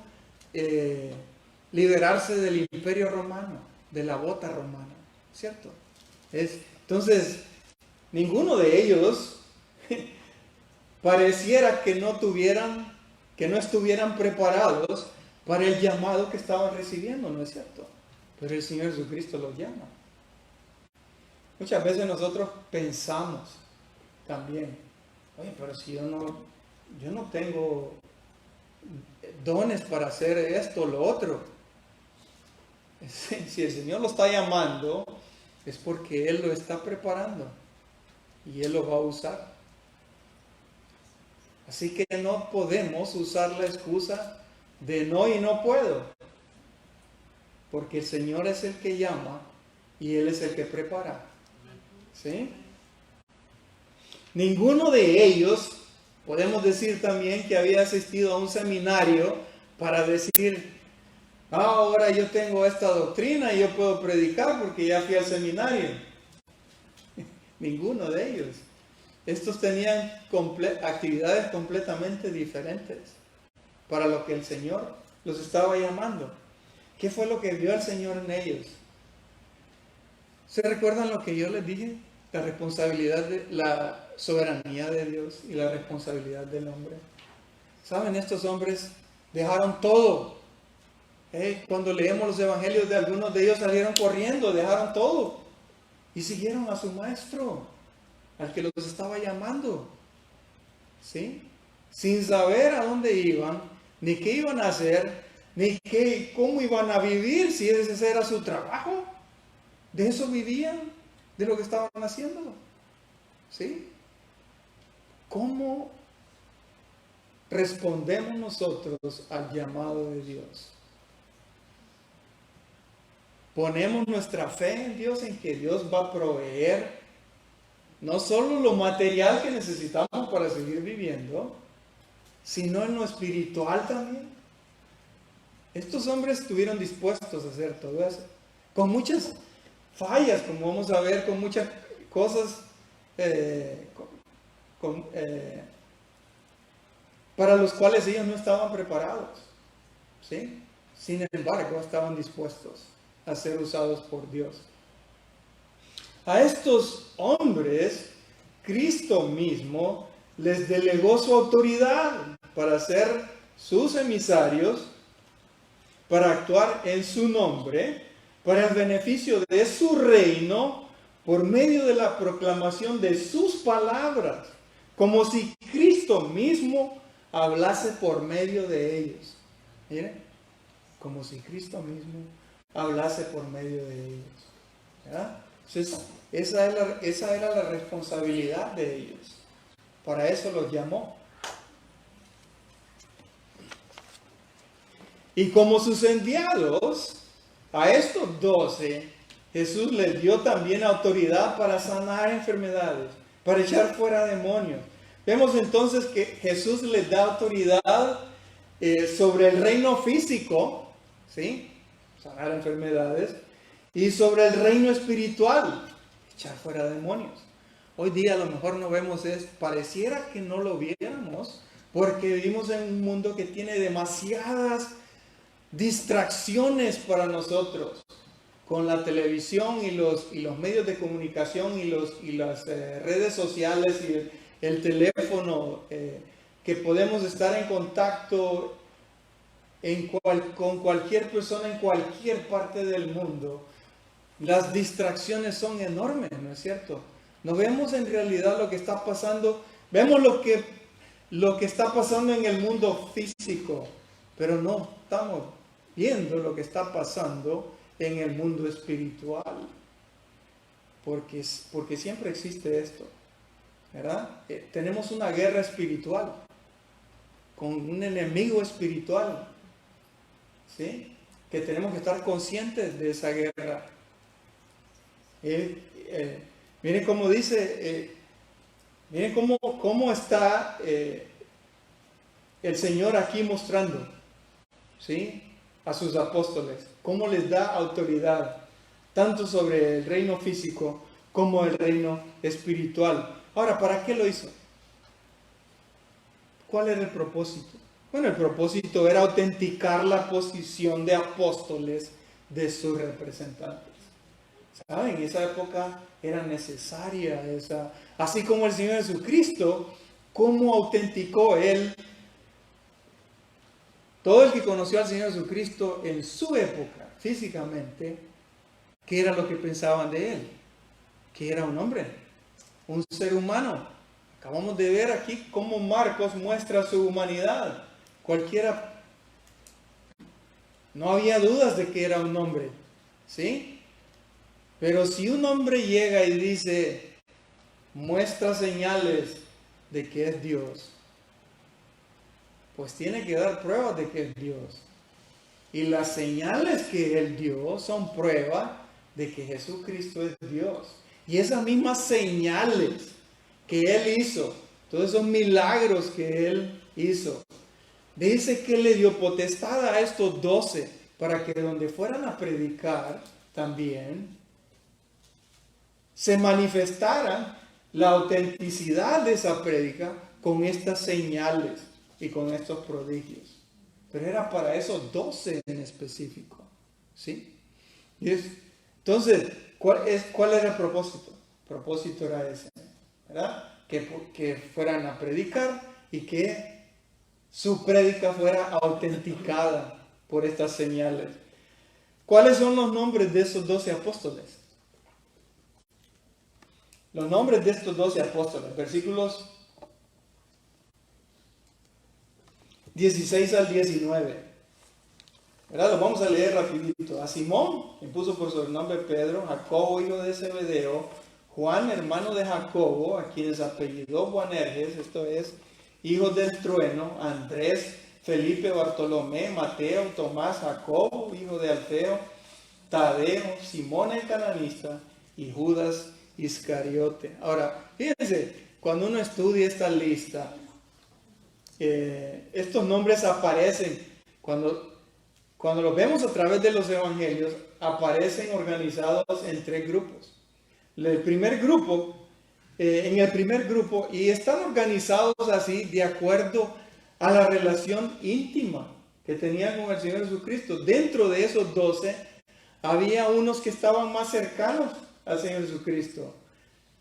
liberarse del imperio romano, de la bota romana, ¿cierto? Entonces, ninguno de ellos pareciera que no estuvieran preparados para el llamado que estaban recibiendo, ¿no es cierto? Pero el Señor Jesucristo los llama. Muchas veces nosotros pensamos también, oye, pero si yo no tengo dones para hacer esto o lo otro. Si el Señor lo está llamando, es porque Él lo está preparando y Él lo va a usar. Así que no podemos usar la excusa de no y no puedo, porque el Señor es el que llama y Él es el que prepara. ¿Sí? Ninguno de ellos, podemos decir también que había asistido a un seminario para decir, ahora yo tengo esta doctrina y yo puedo predicar porque ya fui al seminario. Ninguno de ellos. Estos tenían actividades completamente diferentes para lo que el Señor los estaba llamando. ¿Qué fue lo que vio el Señor en ellos? ¿Se recuerdan lo que yo les dije? La responsabilidad de la soberanía de Dios y la responsabilidad del hombre. ¿Saben? Estos hombres dejaron todo. Cuando leemos los evangelios, de algunos de ellos salieron corriendo, dejaron todo y siguieron a su maestro, al que los estaba llamando. ¿Sí? Sin saber a dónde iban, ni qué iban a hacer, ni cómo iban a vivir, si ese era su trabajo. De eso vivían, de lo que estaban haciendo. ¿Sí? ¿Cómo respondemos nosotros al llamado de Dios? Ponemos nuestra fe en Dios, en que Dios va a proveer no solo lo material que necesitamos para seguir viviendo, sino en lo espiritual también. Estos hombres estuvieron dispuestos a hacer todo eso, con muchas fallas, como vamos a ver, con muchas cosas para los cuales ellos no estaban preparados. ¿Sí? Sin embargo, estaban dispuestos a ser usados por Dios. A estos hombres, Cristo mismo les delegó su autoridad para ser sus emisarios, para actuar en su nombre, para el beneficio de su reino, por medio de la proclamación de sus palabras, como si Cristo mismo hablase por medio de ellos. Miren, como si Cristo mismo hablase por medio de ellos. ¿Ya? Entonces, esa era la responsabilidad de ellos. Para eso los llamó. Y como sus enviados, a estos 12, Jesús les dio también autoridad para sanar enfermedades, para echar fuera demonios. Vemos entonces que Jesús les da autoridad sobre el reino físico, ¿sí? Sanar enfermedades, y sobre el reino espiritual, echar fuera demonios. Hoy día a lo mejor no vemos eso, pareciera que no lo viéramos, porque vivimos en un mundo que tiene demasiadas distracciones para nosotros, con la televisión y los medios de comunicación y las redes sociales y el teléfono, que podemos estar en contacto con cualquier persona en cualquier parte del mundo. Las distracciones son enormes, ¿no es cierto? No vemos en realidad lo que está pasando, vemos lo que está pasando en el mundo físico, pero no estamos viendo lo que está pasando en el mundo espiritual, porque siempre existe esto, ¿verdad? Tenemos una guerra espiritual con un enemigo espiritual, ¿sí? Que tenemos que estar conscientes de esa guerra. Miren cómo dice, miren cómo está el Señor aquí mostrando, ¿sí?, a sus apóstoles, cómo les da autoridad, tanto sobre el reino físico como el reino espiritual. Ahora, ¿para qué lo hizo? ¿Cuál era el propósito? Bueno, el propósito era autenticar la posición de apóstoles de sus representantes. ¿Saben? En esa época era necesaria esa, así como el Señor Jesucristo, ¿cómo autenticó Él? Todo el que conoció al Señor Jesucristo en su época, físicamente, ¿qué era lo que pensaban de Él? Que era un hombre, un ser humano. Acabamos de ver aquí cómo Marcos muestra su humanidad. Cualquiera, no había dudas de que era un hombre, ¿sí? Pero si un hombre llega y dice, muestra señales de que es Dios, pues tiene que dar pruebas de que es Dios. Y las señales que Él dio son prueba de que Jesucristo es Dios. Y esas mismas señales que Él hizo, todos esos milagros que Él hizo, dice que le dio potestad a estos 12 para que donde fueran a predicar también se manifestara la autenticidad de esa prédica con estas señales y con estos prodigios. Pero era para esos 12 en específico, ¿sí? Entonces, ¿cuál era el propósito? El propósito era ese, ¿verdad? Que fueran a predicar y que su prédica fuera autenticada por estas señales. ¿Cuáles son los nombres de esos 12 apóstoles? Los nombres de estos 12 apóstoles, versículos 16 al 19. ¿Verdad? Lo vamos a leer rapidito. A Simón le puso por sobrenombre Pedro, Jacobo, hijo de Zebedeo, Juan, hermano de Jacobo, a quienes apellidó Boanerges, esto es, hijo del trueno, Andrés, Felipe, Bartolomé, Mateo, Tomás, Jacobo, hijo de Alfeo, Tadeo, Simón el cananista y Judas Iscariote. Ahora, fíjense, cuando uno estudia esta lista, estos nombres aparecen, cuando los vemos a través de los evangelios, aparecen organizados en 3 grupos. El primer grupo, en el primer grupo, y están organizados así de acuerdo a la relación íntima que tenían con el Señor Jesucristo. Dentro de esos 12, había unos que estaban más cercanos al Señor Jesucristo.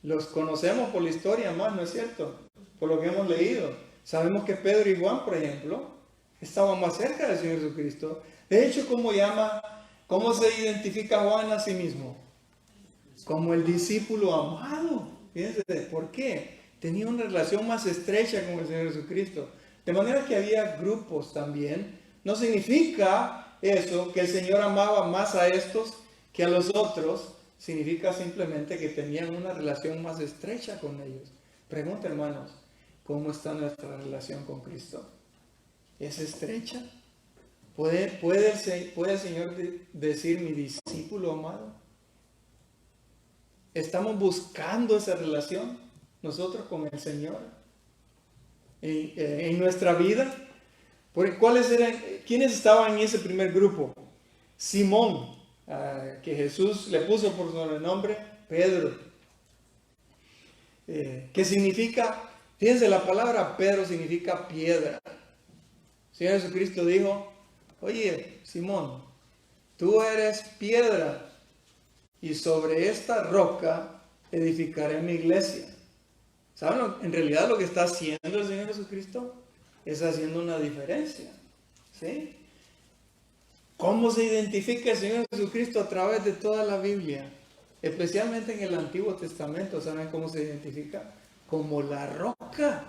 Los conocemos por la historia más, ¿no es cierto? Por lo que hemos leído. Sabemos que Pedro y Juan, por ejemplo, estaban más cerca del Señor Jesucristo. De hecho, ¿cómo se identifica Juan a sí mismo? Como el discípulo amado. Fíjense, ¿por qué? Tenía una relación más estrecha con el Señor Jesucristo. De manera que había grupos también. No significa eso que el Señor amaba más a estos que a los otros. Significa simplemente que tenían una relación más estrecha con ellos. Pregunta, hermanos, ¿cómo está nuestra relación con Cristo? ¿Es estrecha? ¿Puede el Señor decir mi discípulo amado? ¿Estamos buscando esa relación nosotros con el Señor en nuestra vida? ¿Quiénes estaban en ese primer grupo? Simón, que Jesús le puso por sobrenombre Pedro, que significa, fíjense, la palabra Pedro significa piedra. El Señor Jesucristo dijo, oye, Simón, tú eres piedra y sobre esta roca edificaré mi iglesia. ¿Saben? En realidad lo que está haciendo el Señor Jesucristo es haciendo una diferencia, ¿sí? ¿Cómo se identifica el Señor Jesucristo a través de toda la Biblia? Especialmente en el Antiguo Testamento, ¿saben cómo se identifica? Como la roca.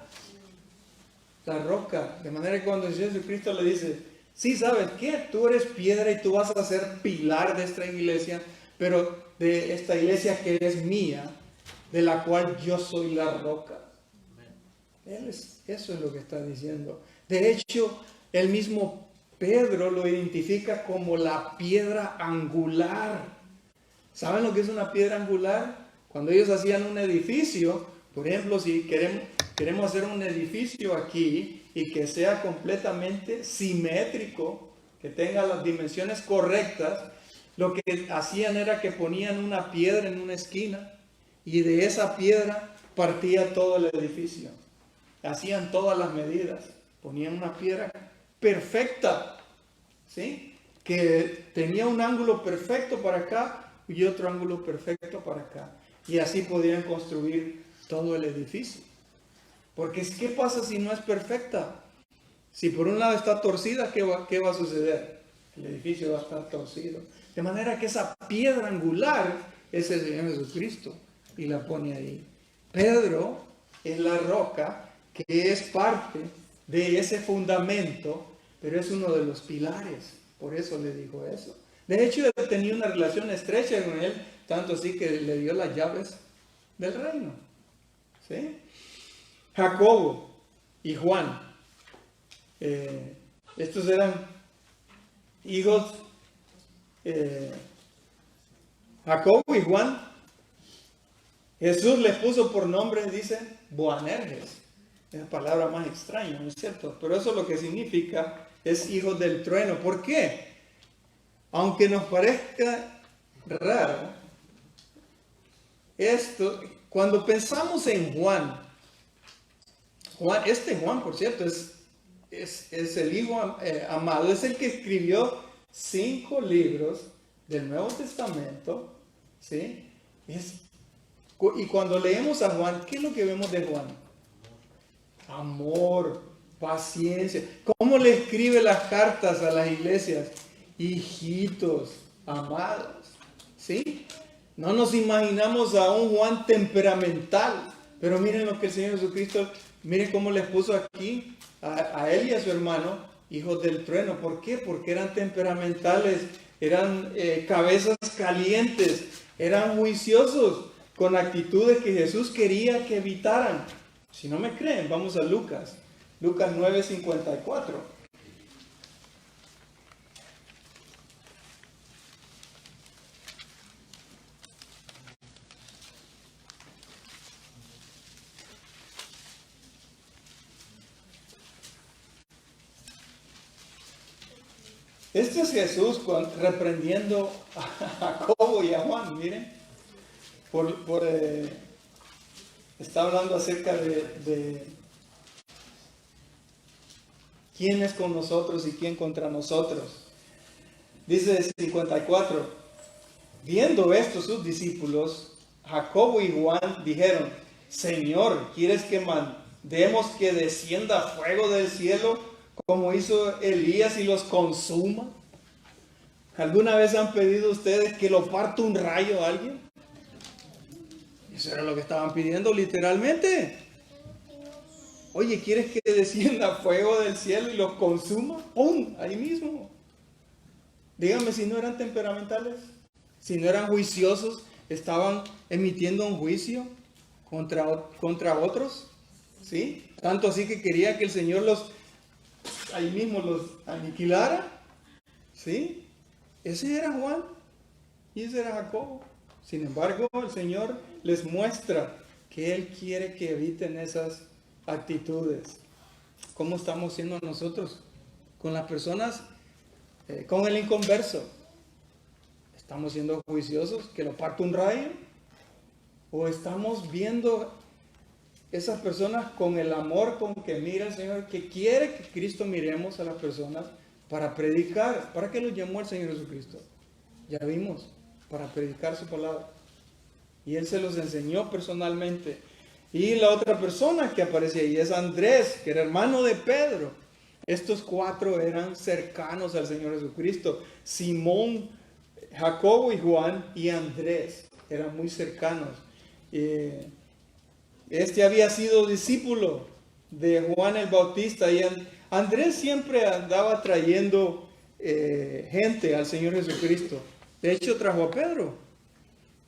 La roca. De manera que cuando el Señor Jesucristo le dice, Sí, ¿sabes qué? Tú eres piedra y tú vas a ser pilar de esta iglesia, pero de esta iglesia que es mía, de la cual yo soy la roca. Eso es lo que está diciendo. De hecho, el mismo Pedro lo identifica como la piedra angular. ¿Saben lo que es una piedra angular? Cuando ellos hacían un edificio, por ejemplo, si queremos hacer un edificio aquí y que sea completamente simétrico, que tenga las dimensiones correctas, lo que hacían era que ponían una piedra en una esquina y de esa piedra partía todo el edificio. Hacían todas las medidas, ponían una piedra perfecta, ¿sí? Que tenía un ángulo perfecto para acá y otro ángulo perfecto para acá. Y así podían construir todo el edificio. Porque ¿qué pasa si no es perfecta? Si por un lado está torcida, ¿qué va a suceder? El edificio va a estar torcido. De manera que esa piedra angular es el Señor Jesucristo y la pone ahí. Pedro es la roca que es parte de ese fundamento, pero es uno de los pilares. Por eso le dijo eso. De hecho, él tenía una relación estrecha con él, tanto así que le dio las llaves del reino. ¿Sí? Jacobo y Juan. Estos eran hijos. Jacobo y Juan. Jesús les puso por nombre, dice, Boanerges. Es la palabra más extraña, ¿no es cierto? Pero eso lo que significa es hijos del trueno. ¿Por qué? Aunque nos parezca raro, esto, cuando pensamos en Juan, Juan, por cierto, es el hijo amado, es el que escribió 5 libros del Nuevo Testamento, ¿sí? Y cuando leemos a Juan, ¿qué es lo que vemos de Juan? Amor, paciencia. ¿Cómo le escribe las cartas a las iglesias? Hijitos, amados. ¿Sí? No nos imaginamos a un Juan temperamental. Pero miren lo que el Señor Jesucristo, miren cómo les puso aquí a él y a su hermano, hijos del trueno. ¿Por qué? Porque eran temperamentales, eran cabezas calientes, eran juiciosos, con actitudes que Jesús quería que evitaran. Si no me creen, vamos a Lucas 9:54. Este es Jesús reprendiendo a Jacobo y a Juan, miren. Está hablando acerca de quién es con nosotros y quién contra nosotros. Dice 54, viendo esto sus discípulos, Jacobo y Juan dijeron, Señor, ¿quieres que mandemos que descienda fuego del cielo como hizo Elías y los consuma? ¿Alguna vez han pedido ustedes que lo parta un rayo a alguien? Eso era lo que estaban pidiendo literalmente. Oye, ¿quieres que descienda fuego del cielo y los consuma? ¡Pum! Ahí mismo. Díganme si no eran temperamentales, si no eran juiciosos, estaban emitiendo un juicio contra otros. ¿Sí? Tanto así que quería que el Señor ahí mismo los aniquilara. ¿Sí? Ese era Juan y ese era Jacobo. Sin embargo, el Señor les muestra que Él quiere que eviten esas actitudes. ¿Cómo estamos siendo nosotros con las personas, con el inconverso? ¿Estamos siendo juiciosos que lo parta un rayo? ¿O estamos viendo esas personas con el amor con que mira el Señor, que quiere que Cristo miremos a las personas para predicar? ¿Para qué los llamó el Señor Jesucristo? Ya vimos, para predicar su palabra. Y Él se los enseñó personalmente. Y la otra persona que aparece ahí es Andrés, que era hermano de Pedro. Estos 4 eran cercanos al Señor Jesucristo. Simón, Jacobo y Juan y Andrés eran muy cercanos. Este había sido discípulo de Juan el Bautista y Andrés siempre andaba trayendo gente al Señor Jesucristo. De hecho, trajo a Pedro.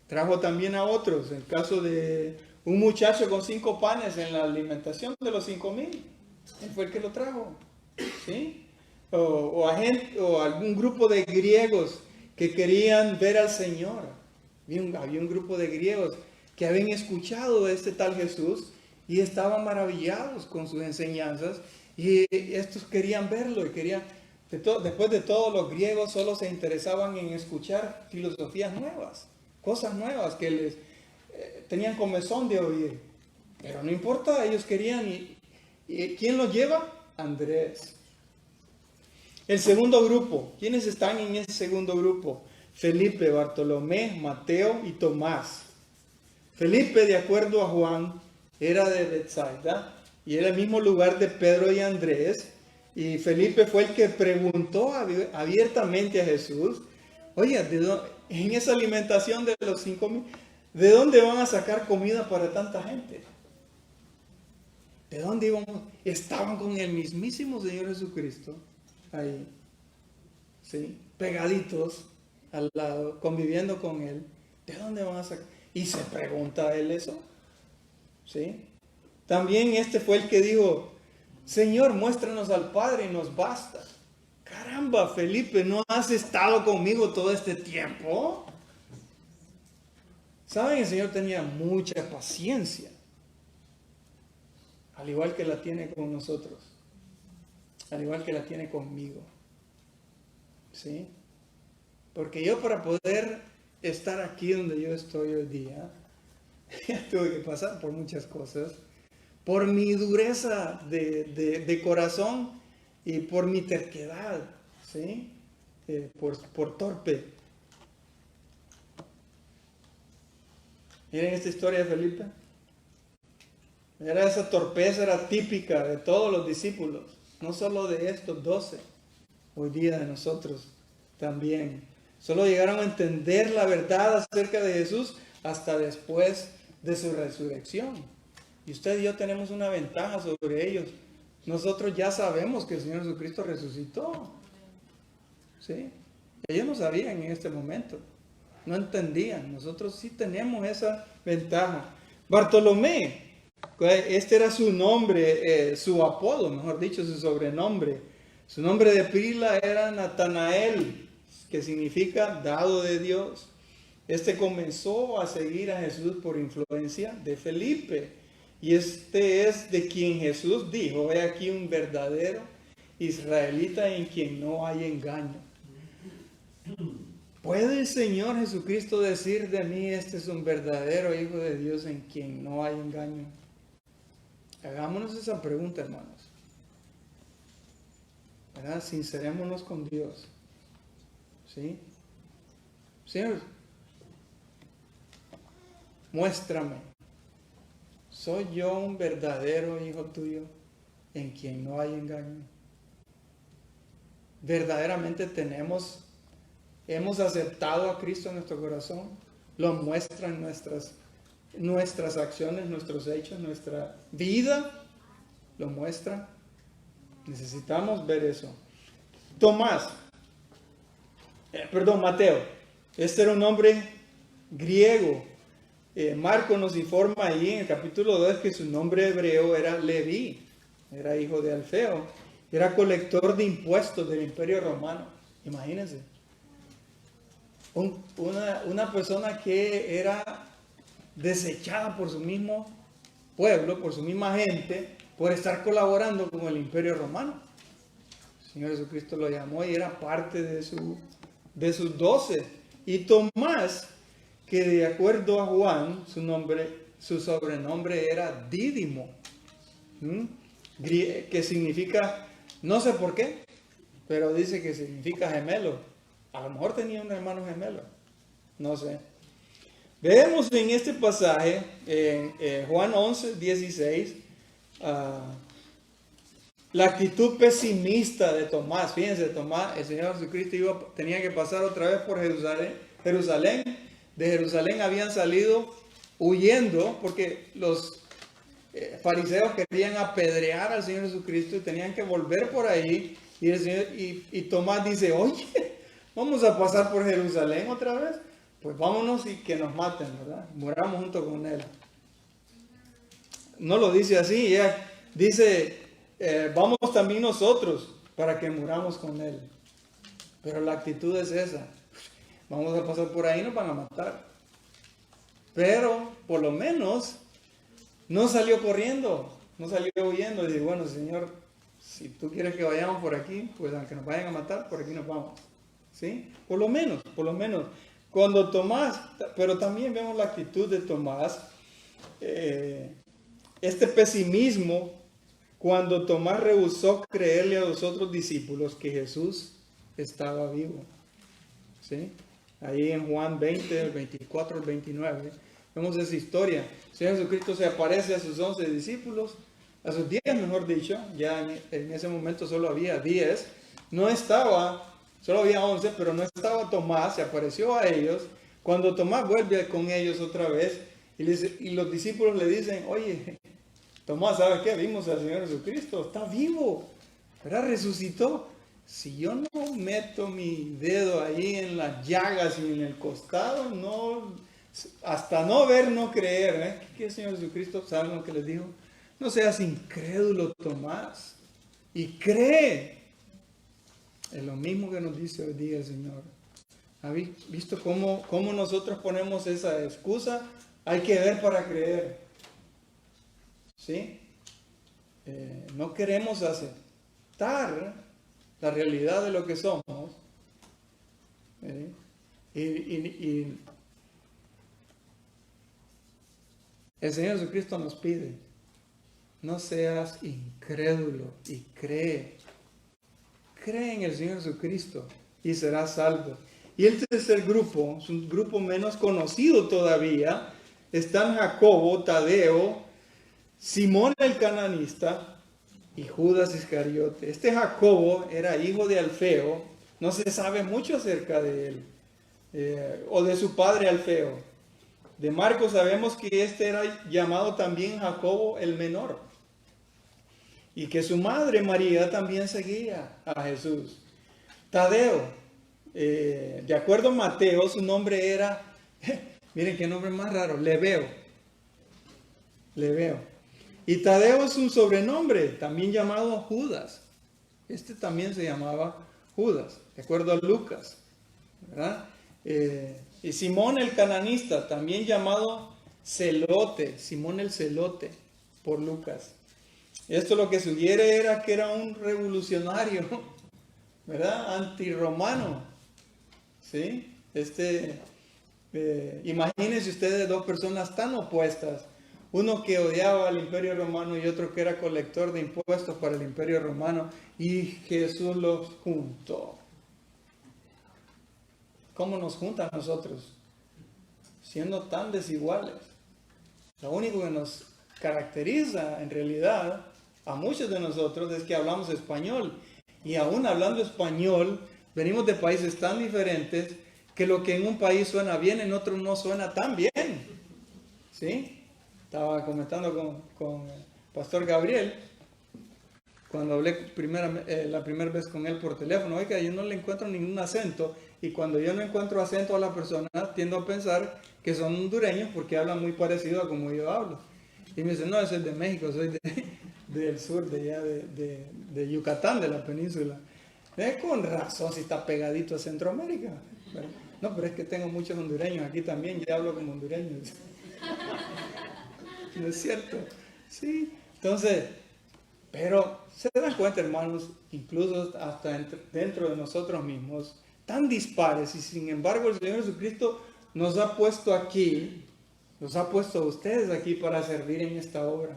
Trajo también a otros. En el caso de un muchacho con 5 panes en la alimentación de los 5,000. Él fue el que lo trajo. ¿Sí? O algún grupo de griegos que querían ver al Señor. Había un grupo de griegos que habían escuchado de este tal Jesús y estaban maravillados con sus enseñanzas, y estos querían verlo y querían, después de todo, los griegos solo se interesaban en escuchar filosofías nuevas, cosas nuevas que les tenían comezón de oír, pero no importa, ellos querían. ¿Y quién los lleva? Andrés. El segundo grupo, ¿quiénes están en ese segundo grupo? Felipe, Bartolomé, Mateo y Tomás. Felipe, de acuerdo a Juan, era de Betsaida y era el mismo lugar de Pedro y Andrés. Y Felipe fue el que preguntó abiertamente a Jesús: oye, en esa alimentación de los 5,000, ¿de dónde van a sacar comida para tanta gente? ¿De dónde íbamos? Estaban con el mismísimo Señor Jesucristo ahí, ¿sí? Pegaditos al lado, conviviendo con Él. ¿De dónde van a sacar? Y se pregunta a Él eso, ¿sí? También este fue el que dijo: Señor, muéstranos al Padre y nos basta. Caramba, Felipe, ¿no has estado conmigo todo este tiempo? ¿Saben? El Señor tenía mucha paciencia, al igual que la tiene con nosotros, al igual que la tiene conmigo, ¿sí? Porque yo, para poder estar aquí donde yo estoy hoy día, tuve que pasar por muchas cosas, por mi dureza de corazón y por mi terquedad, ¿sí? Por torpe. Miren esta historia de Felipe. Esa torpeza era típica de todos los discípulos, no solo de estos 12, hoy día de nosotros también. Solo llegaron a entender la verdad acerca de Jesús hasta después de su resurrección. Y usted y yo tenemos una ventaja sobre ellos. Nosotros ya sabemos que el Señor Jesucristo resucitó, ¿sí? Ellos no sabían en este momento, no entendían. Nosotros sí tenemos esa ventaja. Bartolomé, este era su nombre, su apodo, mejor dicho, su sobrenombre. Su nombre de pila era Natanael, que significa dado de Dios. Este comenzó a seguir a Jesús por influencia de Felipe. Y este es de quien Jesús dijo: he aquí un verdadero israelita en quien no hay engaño. ¿Puede el Señor Jesucristo decir de mí: este es un verdadero hijo de Dios en quien no hay engaño? Hagámonos esa pregunta, hermanos, ¿verdad? Sincerémonos con Dios, ¿sí? Señor, muéstrame, ¿soy yo un verdadero hijo tuyo en quien no hay engaño? ¿Verdaderamente hemos aceptado a Cristo en nuestro corazón? ¿Lo muestran nuestras acciones, nuestros hechos, nuestra vida? ¿Lo muestra? Necesitamos ver eso. Mateo. Este era un nombre griego. Marco nos informa ahí en el capítulo 2 que su nombre hebreo era Leví. Era hijo de Alfeo. Era colector de impuestos del Imperio Romano. Imagínense. Una persona que era desechada por su mismo pueblo, por su misma gente, por estar colaborando con el Imperio Romano. El Señor Jesucristo lo llamó y era parte de sus 12. Y Tomás, que de acuerdo a Juan, su sobrenombre era Dídimo, que significa, no sé por qué, pero dice que significa gemelo. A lo mejor tenía un hermano gemelo, no sé. Vemos en este pasaje, en Juan 11, 16, la actitud pesimista de Tomás. Fíjense, Tomás, el Señor Jesucristo tenía que pasar otra vez por Jerusalén. De Jerusalén habían salido huyendo porque los fariseos querían apedrear al Señor Jesucristo y tenían que volver por ahí. Y Tomás dice, oye, vamos a pasar por Jerusalén otra vez. Pues vámonos y que nos maten, ¿verdad? Muramos junto con Él. No lo dice así, ya dice, vamos también nosotros para que muramos con Él. Pero la actitud es esa. Vamos a pasar por ahí y nos van a matar. Pero por lo menos no salió corriendo, no salió huyendo. Y dice, bueno, Señor, si tú quieres que vayamos por aquí, pues aunque nos vayan a matar, por aquí nos vamos. ¿Sí? Por lo menos. Cuando Tomás, pero también vemos la actitud de Tomás, este pesimismo, cuando Tomás rehusó creerle a los otros discípulos que Jesús estaba vivo. ¿Sí? Ahí en Juan 20, el 24 al 29, vemos esa historia. El Señor Jesucristo se aparece a sus 11 discípulos, a sus 10 mejor dicho, ya en ese momento solo había 10, solo había 11, pero no estaba Tomás, se apareció a ellos. Cuando Tomás vuelve con ellos otra vez, y los discípulos le dicen, oye, Tomás, ¿sabes qué? Vimos al Señor Jesucristo, está vivo, ¿verdad? Resucitó. Si yo no meto mi dedo ahí en las llagas y en el costado, no, hasta no ver, no creer. ¿Eh? ¿Qué el Señor Jesucristo sabe lo que les dijo? No seas incrédulo, Tomás, y cree. Es lo mismo que nos dice hoy día el Señor. ¿Ha visto cómo nosotros ponemos esa excusa? Hay que ver para creer. ¿Sí? No queremos aceptar la realidad de lo que somos. Y el Señor Jesucristo nos pide, no seas incrédulo y cree. Cree en el Señor Jesucristo y serás salvo. Y el tercer grupo, es un grupo menos conocido todavía, están Jacobo, Tadeo, Simón el cananista y Judas Iscariote. Este Jacobo era hijo de Alfeo, no se sabe mucho acerca de él, o de su padre Alfeo. De Marcos sabemos que este era llamado también Jacobo el menor, y que su madre María también seguía a Jesús. Tadeo, de acuerdo a Mateo, su nombre era, miren qué nombre más raro, Lebeo. Y Tadeo es un sobrenombre, también llamado Judas. Este también se llamaba Judas, de acuerdo a Lucas, ¿verdad? Y Simón el cananista, también llamado Celote, Simón el Celote, por Lucas. Esto lo que sugiere era que era un revolucionario, ¿verdad? Antirromano, ¿sí? Imagínense ustedes dos personas tan opuestas. Uno que odiaba al Imperio Romano y otro que era colector de impuestos para el Imperio Romano. Y Jesús los juntó. ¿Cómo nos junta a nosotros? Siendo tan desiguales. Lo único que nos caracteriza en realidad a muchos de nosotros es que hablamos español. Y aún hablando español, venimos de países tan diferentes que lo que en un país suena bien, en otro no suena tan bien. ¿Sí? Estaba comentando con el pastor Gabriel, cuando hablé la primera vez con él por teléfono, oiga, yo no le encuentro ningún acento, y cuando yo no encuentro acento a la persona, tiendo a pensar que son hondureños porque hablan muy parecido a como yo hablo. Y me dice, no, soy de México, soy del sur, de allá de Yucatán, de la península. Con razón, si está pegadito a Centroamérica. No, pero es que tengo muchos hondureños aquí también, ya hablo como hondureño. ¿No es cierto? Sí. Entonces, pero se dan cuenta, hermanos, incluso hasta dentro de nosotros mismos, tan dispares, y sin embargo el Señor Jesucristo nos ha puesto aquí, nos ha puesto a ustedes aquí para servir en esta obra.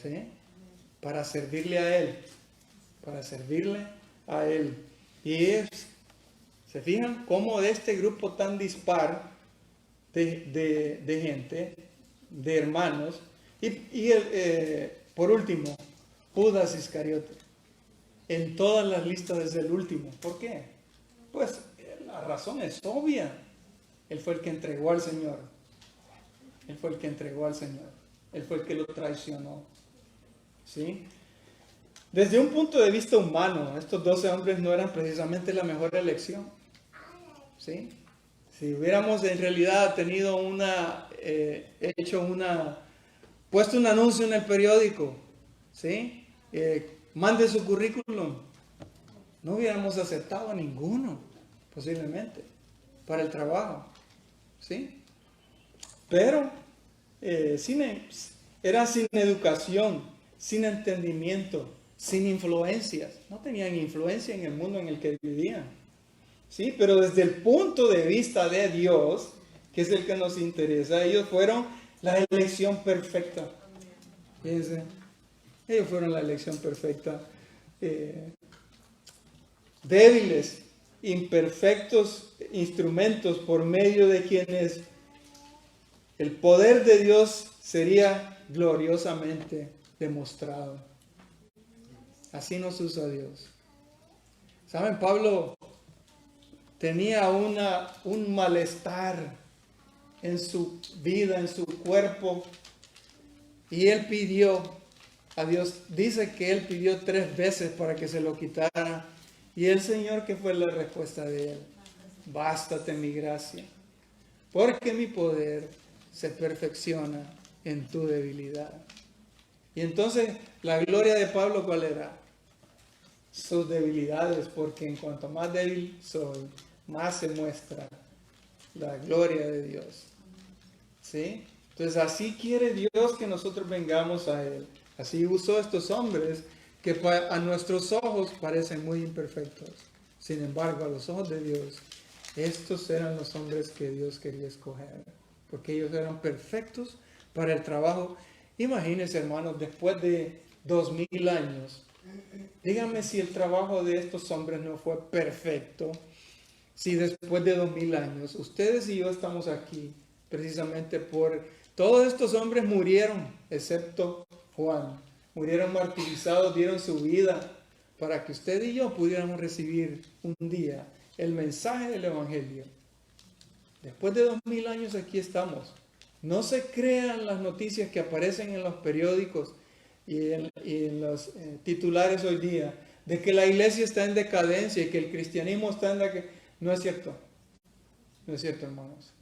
¿Sí? Para servirle a Él. Para servirle a Él. Y ¿se fijan cómo de este grupo tan dispar de gente, de hermanos, por último, Judas Iscariote, en todas las listas es el último? ¿Por qué? Pues la razón es obvia. Él fue el que entregó al Señor. Él fue el que lo traicionó. ¿Sí? Desde un punto de vista humano, estos 12 hombres no eran precisamente la mejor elección. ¿Sí? Si hubiéramos en realidad tenido puesto un anuncio en el periódico, ¿sí? Mande su currículum, no hubiéramos aceptado a ninguno, posiblemente, para el trabajo, ¿sí? Pero eran sin educación, sin entendimiento, sin influencias. No tenían influencia en el mundo en el que vivían. ¿Sí? Pero desde el punto de vista de Dios, que es el que nos interesa, ellos fueron la elección perfecta. Fíjense, ellos fueron la elección perfecta. Débiles, imperfectos instrumentos por medio de quienes el poder de Dios sería gloriosamente demostrado. Así nos usa Dios. ¿Saben? Pablo tenía un malestar en su vida, en su cuerpo, y él pidió a Dios, dice que él pidió 3 veces para que se lo quitara, y el Señor, ¿qué fue la respuesta de él? Bástate mi gracia, porque mi poder se perfecciona en tu debilidad. Y entonces, la gloria de Pablo, ¿cuál era? Sus debilidades, porque en cuanto más débil soy, más se muestra la gloria de Dios. ¿Sí? Entonces así quiere Dios que nosotros vengamos a Él. Así usó estos hombres que a nuestros ojos parecen muy imperfectos. Sin embargo, a los ojos de Dios, estos eran los hombres que Dios quería escoger. Porque ellos eran perfectos para el trabajo. Imagínense, hermanos, después de 2000 años, díganme si el trabajo de estos hombres no fue perfecto. Si después de 2000 años, ustedes y yo estamos aquí, precisamente por todos estos hombres murieron, excepto Juan. Murieron martirizados, dieron su vida para que usted y yo pudiéramos recibir un día el mensaje del Evangelio. Después de 2000 años aquí estamos. No se crean las noticias que aparecen en los periódicos y en los titulares hoy día de que la iglesia está en decadencia y que el cristianismo está en decadencia. No es cierto. No es cierto, hermanos.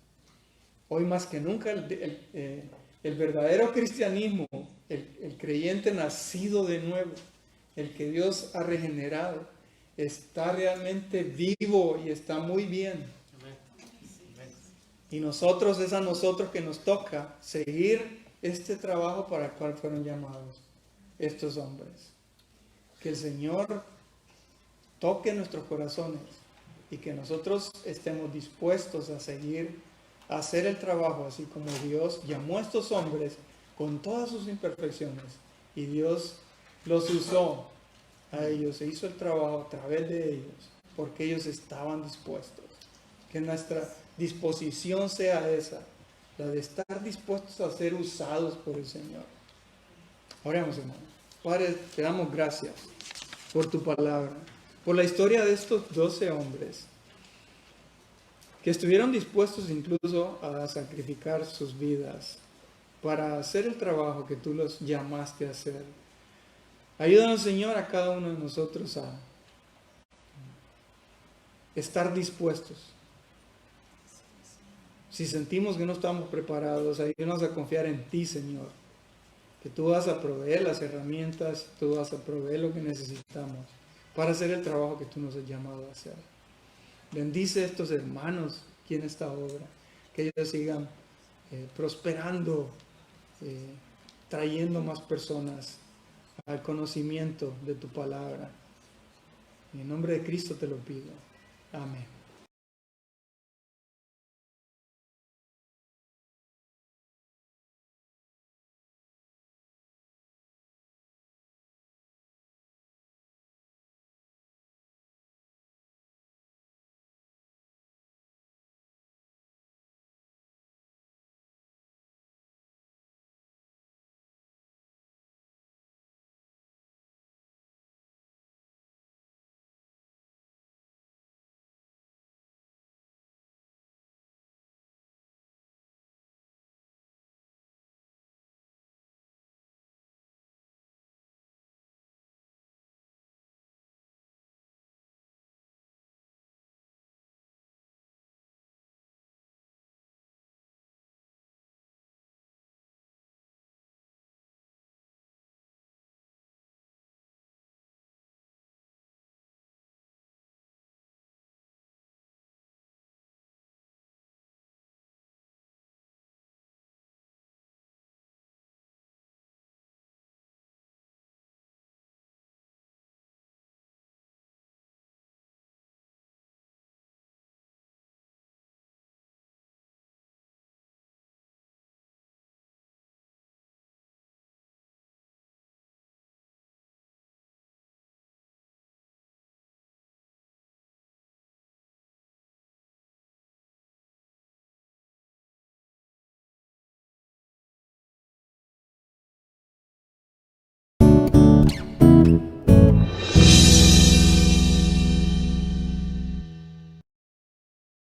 Hoy más que nunca el verdadero cristianismo, el creyente nacido de nuevo, el que Dios ha regenerado, está realmente vivo y está muy bien. Y nosotros, es a nosotros que nos toca seguir este trabajo para el cual fueron llamados estos hombres. Que el Señor toque nuestros corazones y que nosotros estemos dispuestos a seguir, a hacer el trabajo así como Dios llamó a estos hombres con todas sus imperfecciones. Y Dios los usó a ellos, se hizo el trabajo a través de ellos, porque ellos estaban dispuestos. Que nuestra disposición sea esa, la de estar dispuestos a ser usados por el Señor. Oremos, hermanos. Padre, te damos gracias por tu palabra, por la historia de estos 12 hombres que estuvieron dispuestos incluso a sacrificar sus vidas para hacer el trabajo que tú los llamaste a hacer. Ayúdanos, Señor, a cada uno de nosotros a estar dispuestos. Si sentimos que no estamos preparados, ayúdanos a confiar en ti, Señor. Que tú vas a proveer las herramientas, tú vas a proveer lo que necesitamos para hacer el trabajo que tú nos has llamado a hacer. Bendice a estos hermanos aquí en esta obra, que ellos sigan prosperando, trayendo más personas al conocimiento de tu palabra. En el nombre de Cristo te lo pido. Amén.